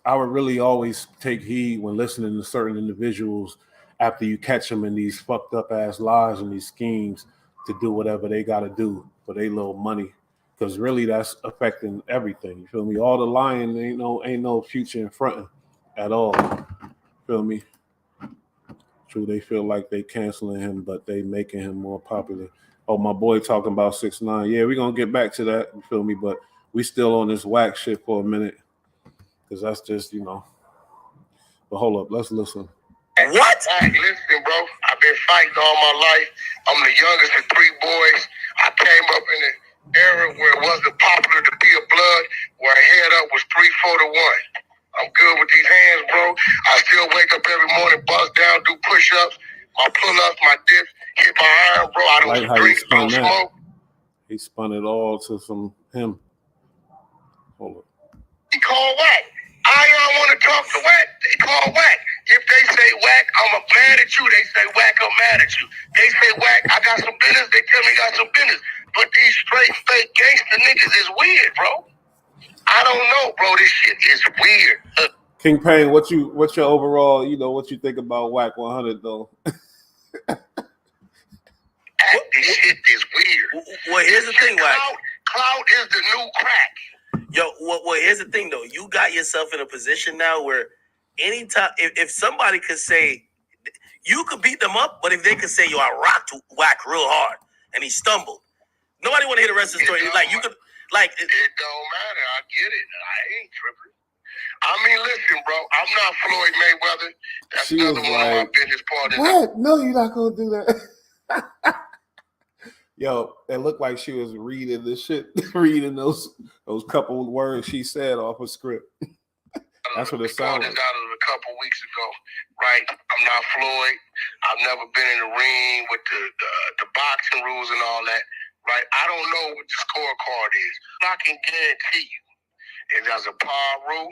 I would really always take heed when listening to certain individuals after you catch them in these fucked up ass lies and these schemes to do whatever they got to do for their little money. Because really, that's affecting everything. You feel me? All the lying ain't no future in front at all. Feel me? True, they feel like they canceling him, but they making him more popular. Oh, my boy talking about 6ix9ine. Yeah, we're gonna get back to that. You feel me? But we still on this Wack shit for a minute. Because that's just, But hold up, let's listen. What? Hey, listen, bro. I've been fighting all my life. I'm the youngest of 3 boys. I came up in an era where it wasn't popular to be a blood, where a head up was 3-4 to 1. I'm good with these hands, bro. I still wake up every morning, bust down, do push-ups, my pull-ups, my dips, hit my iron, bro. I don't drink, don't smoke. He spun it all to some him. Hold up. He called Wack. I don't want to talk to Wack. They call Wack. If they say Wack, I'm mad at you. They say Wack, I'm mad at you. They say Wack, I got some business. They tell me I got some business. But these straight fake gangster niggas is weird, bro. I don't know, bro. This shit is weird. King Payne, what's your overall, what you think about Wack 100 though? This shit is weird. Well, here's the thing, Wack. Cloud is the new crack. Yo, well, here's the thing though. You got yourself in a position now where anytime, if somebody could say, you could beat them up, but if they could say, yo, I rocked Wack real hard and he stumbled, nobody want to hear the rest of the story. Like you could, like it don't matter. I get it. I ain't tripping. I mean, listen, bro. I'm not Floyd Mayweather. That's She another was one of my like, business partners. What? No, you're not gonna do that. Yo, it looked like she was reading this shit, reading those couple of words she said off a script. That's what it sounded like. Out of a couple weeks ago, right? I'm not Floyd. I've never been in the ring with the boxing rules and all that, right? I don't know what the scorecard is. I can guarantee you, if there's a par rule,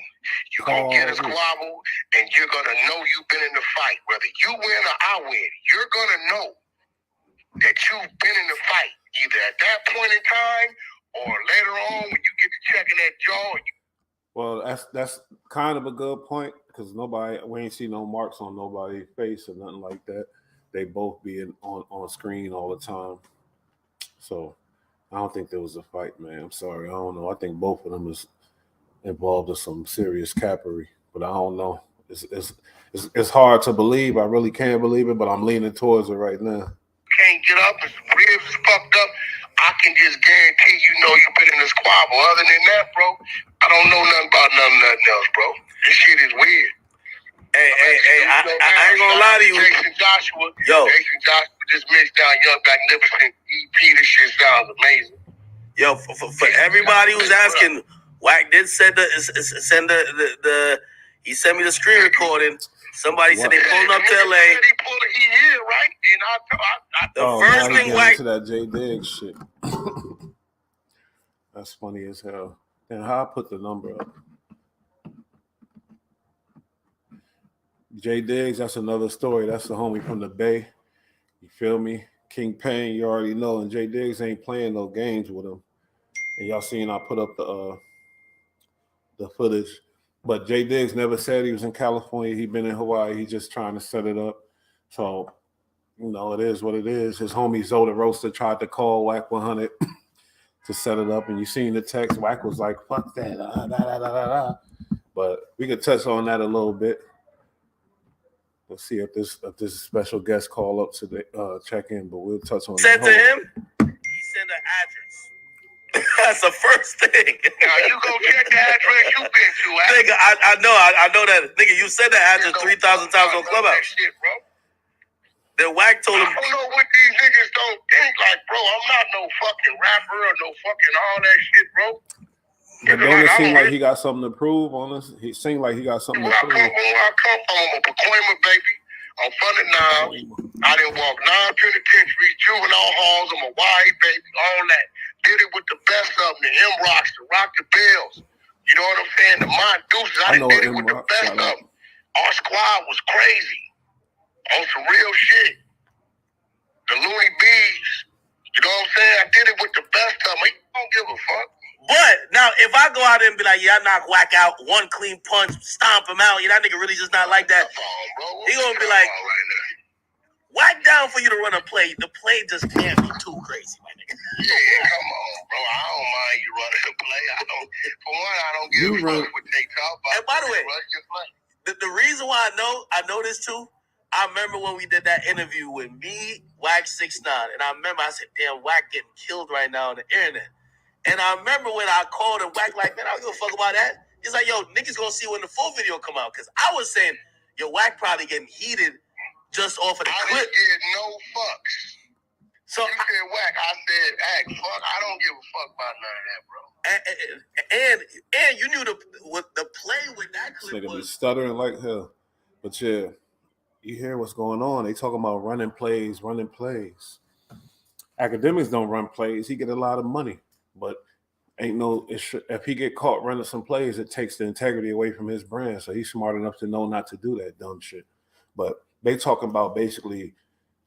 you're going to get a squabble, and you're going to know you've been in the fight. Whether you win or I win, you're going to know that you've been in the fight, either at that point in time or later on when you get to checking that jaw. Well, that's kind of a good point because we ain't see no marks on nobody's face or nothing like that. They both be on screen all the time. So I don't think there was a fight, man. I'm sorry. I don't know. I think both of them is involved in some serious cappery, but I don't know. It's hard to believe. I really can't believe it, but I'm leaning towards it right now. Can't get up, his ribs is fucked up. I can just guarantee you've been in a squabble. Other than that, bro, I don't know nothing about nothing else, bro. This shit is weird. Hey, I ain't gonna lie to you. Jason Joshua just mixed down Young Magnificent EP. This shit sounds amazing. Yo, for everybody who's asking, Wack did send he sent me the screen recording. Somebody said they pulled up to LA. He here, right? The first thing Wack to that JDiggs shit. That's funny as hell. And how I put the number up. JDiggs, that's another story. That's the homie from the Bay. You feel me? King Payne, you already know, and JDiggs ain't playing no games with him. And y'all seen I put up the footage. But JDiggs never said he was in California. He been in Hawaii. He just trying to set it up. So, it is what it is. His homie Zoda Roaster tried to call Wack 100 to set it up. And you seen the text. Wack was like, fuck that. But we could touch on that a little bit. Let's see if this special guest call up to check in. But we'll touch on said that. to him, he sent an address. That's the first thing. Now you go check the address you been to. Nigga, I know that. Nigga, you said that address 3,000 times on Clubhouse. Shit, bro. Then Wack told him. I don't know what these niggas don't think. Like, bro, I'm not no fucking rapper or no fucking all that shit, bro. But don't it seem like he got something to prove on this? He seemed like he got something to prove. Where I come from, I'm a Pacoima baby. I'm from the Nile. I didn't walk 9 penitentiaries, juvenile halls. I'm a wide baby, all that. Did it with the best of them, the M-Rocks, the Rock the Bells. You know what I'm saying? The Mondooses. I did it with the best of them. Our squad was crazy. On some real shit. The Looney Bees. You know what I'm saying? I did it with the best of them. I don't give a fuck. But now, if I go out there and be like, yeah, I knock Wack out, one clean punch, stomp him out, that nigga really just not like that. He gonna be like, Wack down for you to run a play. The play just can't be too crazy, my nigga. Yeah, come on, bro. I don't mind you running the play. I don't give a fuck what they talk about. And by the way, the reason why I know this too, I remember when we did that interview with me, Wack 6ix9ine, and I remember I said, "Damn, Wack getting killed right now on the internet." And I remember when I called and Wack like, "Man, I don't give a fuck about that." He's like, "Yo, niggas gonna see when the full video come out." Because I was saying, "Yo, Wack probably getting heated just off of the I clip." didn't give no fucks. So You said Wack, I said, "Hey, fuck, I don't give a fuck about none of that, bro." and you knew the play with that This clip nigga be was stuttering like hell. But yeah, you hear what's going on. They talking about running plays. Academics don't run plays. He get a lot of money, but ain't no. If he get caught running some plays, it takes the integrity away from his brand. So he's smart enough to know not to do that dumb shit. But they talking about basically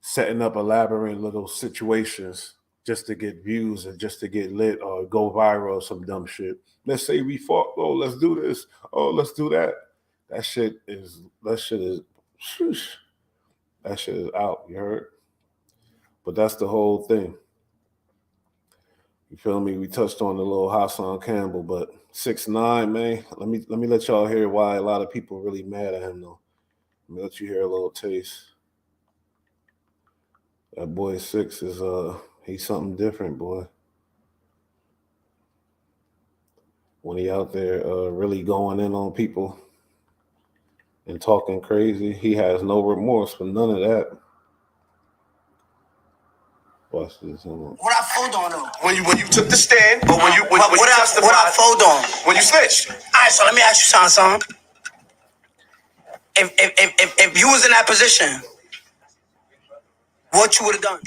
setting up elaborate little situations just to get views and just to get lit or go viral or some dumb shit. Let's say we fought. Oh, let's do this. Oh, let's do that. That shit is out. You heard? But that's the whole thing. You feel me? We touched on the little Hassan Campbell, but 6ix9ine, man. Let me let y'all hear why a lot of people really mad at him though. Let me let you hear a little taste. That boy 6 is he's something different, boy. When he out there really going in on people and talking crazy, he has no remorse for none of that. Watch this. What I fold on though? When you took the stand, or when you testified, What I fold on? when you snitched. All right, so let me ask you something. If you was in that position, what you would have done?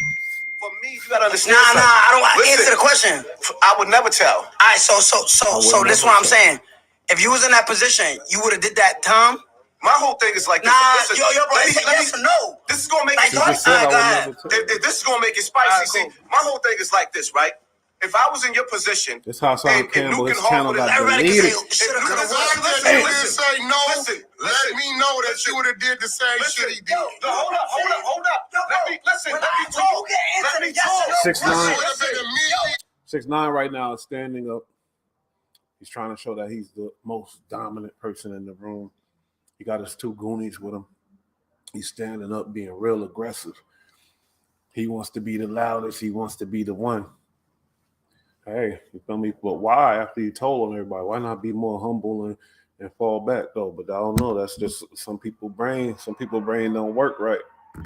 For me, you gotta understand. Nah, I don't Listen, answer the question. I would never tell. All right, so this is what I'm saying. If you was in that position, you would have did that, Tom. My whole thing is like this. Nah, Listen, yo, bro, let it's me- a let me- yes or no. This is gonna make Like, it what? Just said I would Go ahead. never tell. If this is gonna make it spicy. Alright, See, cool. my whole thing is like this, right? If I was in your position, This Hassan and Campbell, Nuke his and Hall channel would've- got Everybody can deleted. say, shoulda, If coulda, Nuke- woulda. listen, You listen, didn't say no. listen, Let me know that you would have did the same listen. shit he did. No, hold up. Yo, Let me listen. when Let me you talk. get answer Let the me yes or talk. no 6ix9ine. Would have been immediately. 6ix9ine right now is standing up. He's trying to show that he's the most dominant person in the room. He got his two goonies with him. He's standing up, being real aggressive. He wants to be the loudest. He wants to be the one. Hey, you feel me? But why, after you told on everybody, why not be more humble and fall back though? But I don't know. That's just some people's brain. Some people's brain don't work right.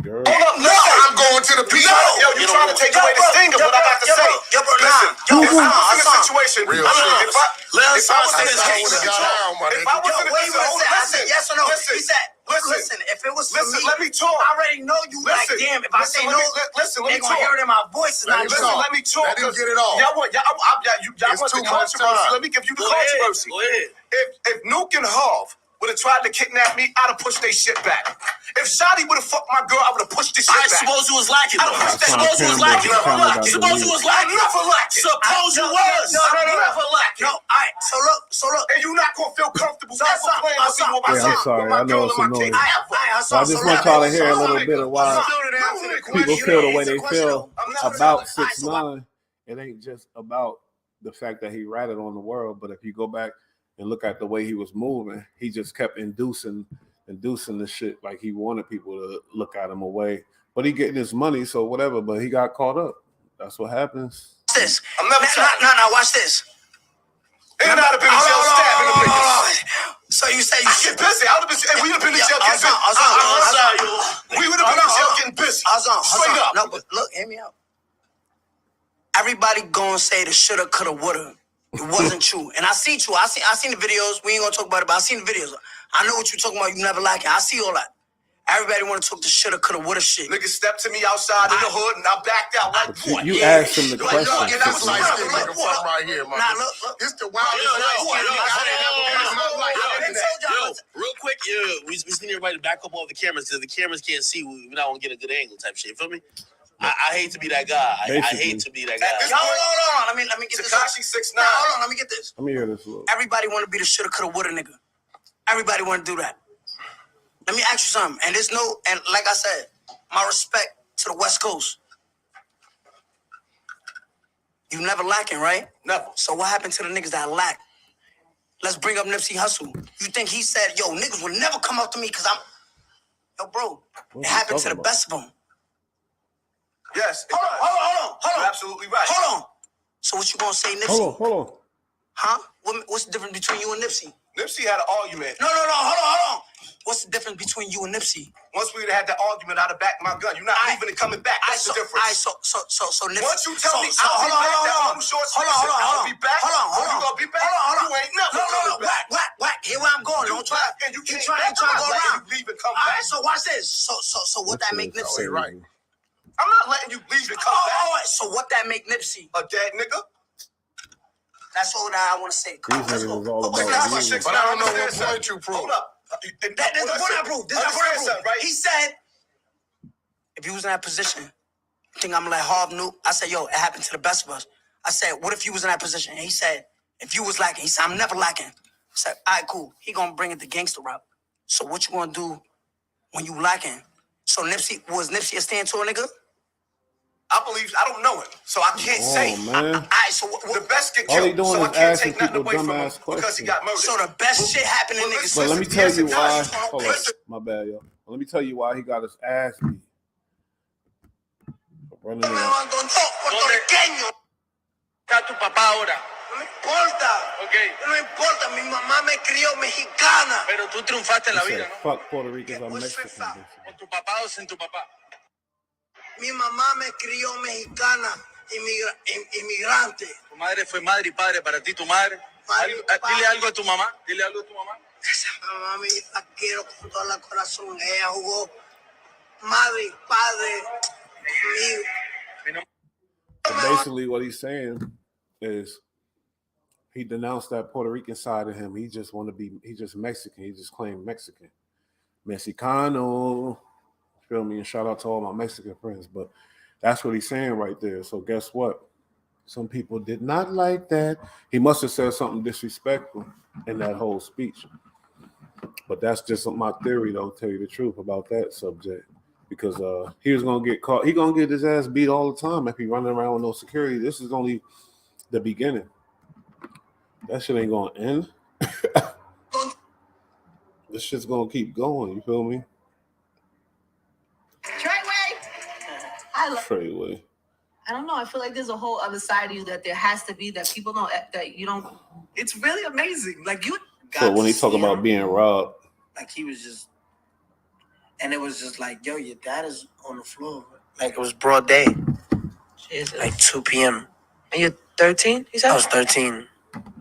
You heard? Hold up, No, I'm going to the people. Yo, you trying to take away the sting of what I got to say. Listen, if I was in a situation, Real if shit. I was in a That's how I would've got out, my if nigga. I was in a Wait, I said yes or no. Listen, He said, listen, listen, if it was for listen, me, let me talk. I already know you Listen, like, damn, if I say no, listen, let they me gonna talk. hear it in my voice. It's Let not him true. Listen, let me talk. Let him get it off. Y'all want It's want too the much controversy. time. Let me give you the Go ahead, controversy. go ahead. If Nuke and Harv would have tried to kidnap me, I'd have pushed their shit back. If Shotty would have fucked my girl, I would have pushed this shit I back. suppose you was lacking I don't though. push that. Hassan Suppose you was Campbell, lacking. his channel got Suppose you deleted. was lacking. Never lacking. Suppose you was. No. Never lacking. No, all right. So look. And you're not gonna feel comfortable So, ever playing with me with my Yeah, I'm shit, sorry. with my I know girl it's and my annoying. kids. So I just want y'all to hear a little bit of why people feel the way they feel about 6ix9ine. It ain't just about the fact that he ratted on the world, but if you go back and look at the way he was moving, he just kept inducing the shit like he wanted people to look at him away. But he getting his money, so whatever. But he got caught up. That's what happens. Watch this. I'm never No, watch this. And I'd have been in jail stabbing them niggas. So you say you I get busy. I would have been. We would have been in jail getting busy. We would have been in jail getting busy. Straight up. No, but look, hear me out. Everybody gonna say the shoulda, coulda, woulda. It wasn't true. And I see you. I seen the videos. We ain't gonna talk about it, but I seen the videos. I know what you talking about. You never like it. I see all that. Everybody want to talk the shoulda, coulda, woulda shit. Niggas stepped to me outside in the hood and I backed out like what? You asked him the question. And that's like Look, this look, nigga from right here, my Nah, nigga. look. It's the wildest light skin nigga I ain't ever been in my life. I told y'all. Real quick, we just need everybody to back up all the cameras because the cameras can't see. We not gonna get a good angle type shit. You feel me? I hate to be that guy. I hate to be that guy. Hold on. Let me get this. Tekashi 6ix9ine. Nah, hold on. Let me get this. Let me hear this. Little. Everybody want to be the shoulda, coulda, woulda nigga. Everybody want to do that. Let me ask you something. And there's no, and like I said, my respect to the West Coast. You never lacking, right? Never. So what happened to the niggas that lack? Let's bring up Nipsey Hussle. You think he said, yo, niggas will never come up to me because I'm... Yo, bro, What it you happened to talking the about? best of them. Yes. Hold on. You're absolutely right. Hold on. So what you gonna say, Nipsey? Hold on. Huh? What's the difference between you and Nipsey? Nipsey had an argument. No. Hold on. What's the difference between you and Nipsey? Once we had that argument, I'd have backed my gun. You're not leaving and coming back. That's the difference. So Nipsey. Once you tell me I'll be back, I'll be back. Hold on. You gonna be back? Hold on. You ain't never coming back. Wack. Here where I'm going. Don't try. And you You can't try back to go out. around. You leave and come All back. right. So watch this. So what that make Nipsey? Right. I'm not letting you leave and come back. All right. So what that make Nipsey? A dead nigga? That's all that I want to say. These niggas is all What's about the you. But I don't know what point you prove. Hold up. This is the point I proved. Right? He said, if he was in that position, you think I'm like Harv Nuke? I said, yo, it happened to the best of us. I said, what if you was in that position? And he said, if you was lacking, he said, I'm never lacking. I said, all right, cool. He gonna bring it the gangster route. So what you gonna do when you lacking? So was Nipsey a stand to a nigga? I don't know him, so I can't say. Man. All right, so The best get All he killed, doing so I is can't asking take nothing people away from him dumbass because he questions. got murdered. So the best shit happened to niggas. But let me tell you why. Listen, Hold on. My bad, yo. Let me tell you why he got his ass beat. Running Me around. abandonó, puertorriqueño. Está tu papá ahora. No me importa. Ok. No me importa. Mi mamá me crió mexicana. Pero tú triunfaste en la He vida, said, ¿no? fuck Puerto Ricans, I'm What's Mexican. your fact? Con tu papá o sin tu papá. Mi mamá me crió mexicana, inmigrante. Tu madre fue madre y padre para ti, tu madre. Madre y padre. Dile algo a tu mamá. Dile algo a tu mamá. Esa mamá me la quiero con todo el corazón. Ella jugó madre y padre conmigo. But basically, what he's saying is he denounced that Puerto Rican side of him. He just he's just Mexican. He just claimed Mexican. Mexicano. Feel me? And shout out to all my Mexican friends. But that's what he's saying right there. So guess what? Some people did not like that. He must have said something disrespectful in that whole speech. But that's just my theory, though, to tell you the truth about that subject. Because he was going to get caught. He's going to get his ass beat all the time if he running around with no security. This is only the beginning. That shit ain't going to end. This shit's going to keep going. You feel me? Treyway. I don't know. I feel like there's a whole other side of you that there has to be that people don't, that you don't. It's really amazing. Like you. So when he talk about being robbed, like he was just, and it was just like, yo, your dad is on the floor. Like it was broad day, Jesus. like 2 p.m. And you're 13, you said? I was 13,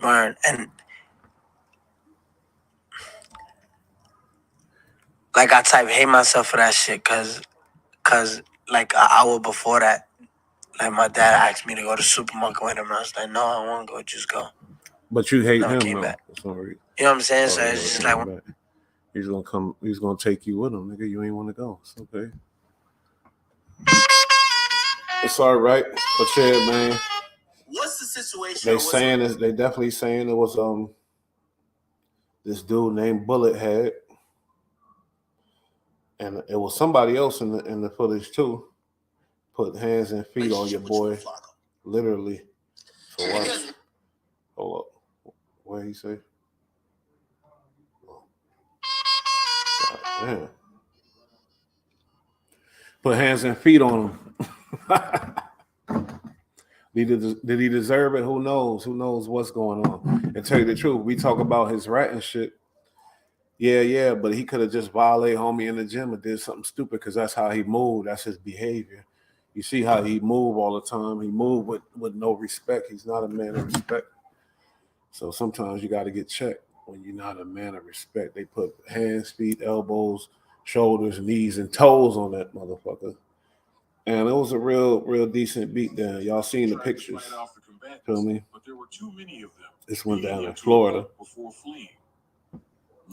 word, and like I type hate myself for that shit, cause like an hour before that, like my dad asked me to go to the supermarket with him, and I was like, no, I don't want to go, just go. but you hate No, I him, came though. back. That's no reason. You know what I'm saying? So Oh, it's just like, he's gonna come. He's gonna take you with him, nigga. You ain't want to go. It's okay. It's all right. But yeah, man. what's the situation? They definitely saying it was this dude named Bullet Head, and it was somebody else in the footage too. Put hands and feet on your boy, literally. For what? Hold up. What did he say? God damn. Put hands and feet on him. Did he deserve it? Who knows? Who knows what's going on? And tell you the truth, we talk about his rat and shit. Yeah, but he could have just violated homie in the gym and did something stupid because that's how he moved. That's his behavior. You see how he move all the time. He move with no respect. He's not a man of respect. So sometimes you got to get checked when you're not a man of respect. They put hands, feet, elbows, shoulders, knees, and toes on that motherfucker. And it was a real decent beat down. Y'all seen the pictures. Feel me? But there were too many of them. This went down in Florida. Before fleeing.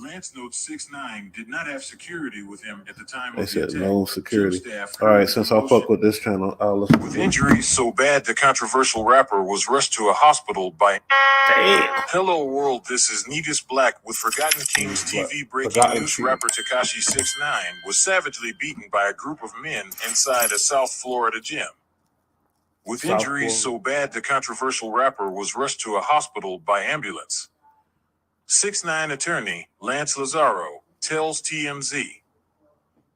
Lance notes 6'9" did not have security with him at the time They of the said attack. no security. Staff All right, since I fuck with this channel, I'll listen. With injuries so bad, the controversial rapper was rushed to a hospital by. Damn. Hello world, this is Needus Black with Forgotten Kings TV breaking Forgotten news. King. Rapper Tekashi 6'9" was savagely beaten by a group of men inside a South Florida gym. With South injuries Florida. so bad, the controversial rapper was rushed to a hospital by ambulance. 6'9" attorney Lance Lazaro tells TMZ.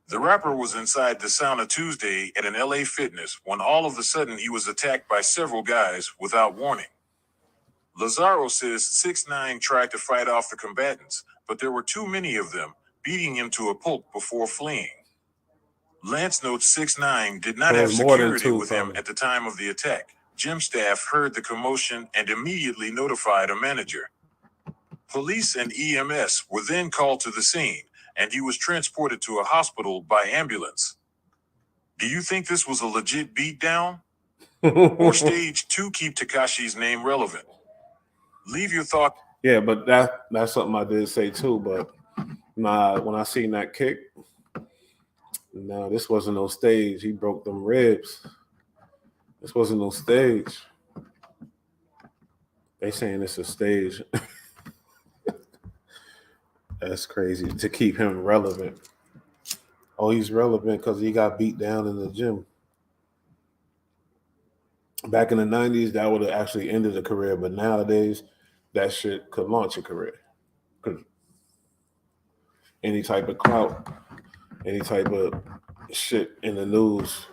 The rapper was inside the sauna Tuesday at an LA Fitness when all of a sudden he was attacked by several guys without warning. Lazaro says 6ix9ine tried to fight off the combatants, but there were too many of them, beating him to a pulp before fleeing. Lance notes 6ix9ine did not So have it's more than security two with him coming. at the time of the attack. Gym staff heard the commotion and immediately notified a manager. Police and EMS were then called to the scene, and he was transported to a hospital by ambulance. Do you think this was a legit beatdown? Or staged to keep Tekashi's name relevant? Leave your thoughts. Yeah, but that's something I did say too. But nah, when I seen that kick, no, this wasn't no stage. He broke them ribs. This wasn't no stage. They saying it's a stage. That's crazy to keep him relevant. Oh, he's relevant because he got beat down in the gym. Back in the 90s, that would have actually ended a career, but nowadays, that shit could launch a career. Any type of clout, any type of shit in the news,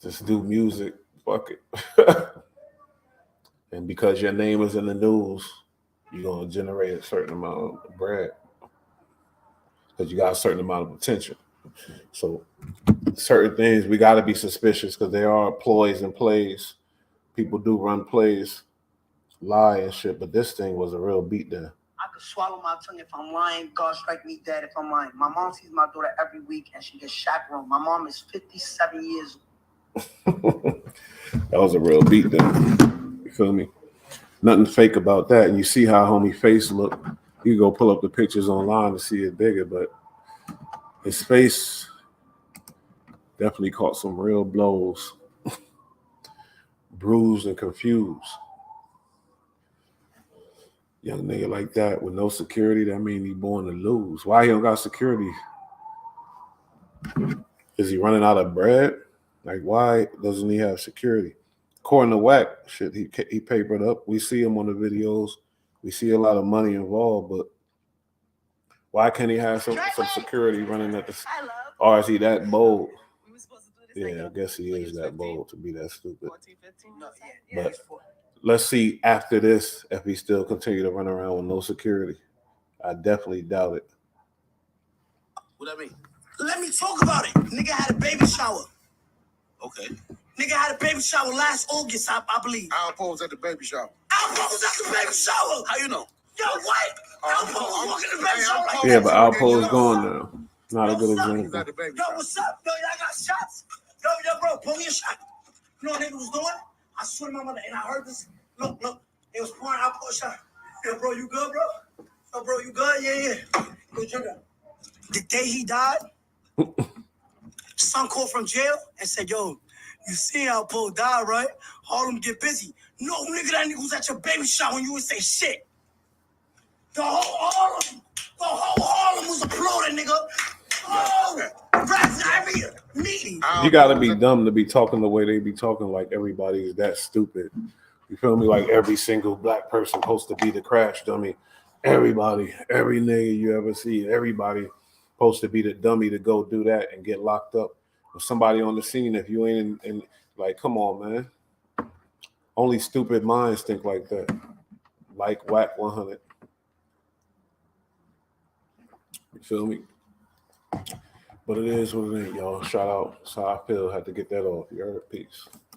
just do music, fuck it. And because your name is in the news, you're gonna generate a certain amount of bread because you got a certain amount of attention. So certain things we got to be suspicious because there are ploys and plays. People do run plays, lie and shit, but this thing was a real beatdown. I could swallow my tongue if I'm lying. God strike me dead if I'm lying. My mom sees my daughter every week and she gets chaperoned. My mom is 57 years old. That was a real beatdown. You feel me? Nothing fake about that. And you see how homie face look. You can go pull up the pictures online to see it bigger, but his face definitely caught some real blows. Bruised and confused. Young nigga like that with no security, that mean he born to lose. Why he don't got security? Is he running out of bread? Like, why doesn't he have security? According to Wack, shit, he papered up. We see him on the videos. We see a lot of money involved, but why can't he have some security running at the? Or is he that bold? Yeah, I guess he is that bold to be that stupid. But let's see after this if he still continue to run around with no security. I definitely doubt it. What I mean? Let me talk about it. Nigga had a baby shower. Okay. Nigga had a baby shower last August, I believe. I'll pose at the baby shower. Alpo was at the baby shower. How you know? Yo, what? Alpo was walking in the baby shower like Yeah, that. but Alpo's gone now. Not a good example. Yo, what's up? Yo, y'all got shots? Yo, bro, pull me a shot. You know what nigga was doing? I swear to my mother, and I heard this. Look, it was pouring out a shot. Yo, bro, you good, bro? Yo, bro, you good? Yeah. Go drink that. The day he died, son called from jail and said, yo, you see how Paul died, right? Harlem get busy. No, nigga, that nigga was at your baby shower when you would say shit. The whole Harlem was applauding, nigga. Oh, rats every meeting. You gotta be dumb to be talking the way they be talking, like everybody is that stupid. You feel me? Like every single black person supposed to be the crash dummy. Everybody, every nigga you ever see, everybody supposed to be the dummy to go do that and get locked up. With somebody on the scene, if you ain't in like, come on, man. Only stupid minds think like that. Like Wack 100. You feel me? But it is what it ain't, y'all. Shout out. That's how I feel. Had to get that off. You heard? Peace.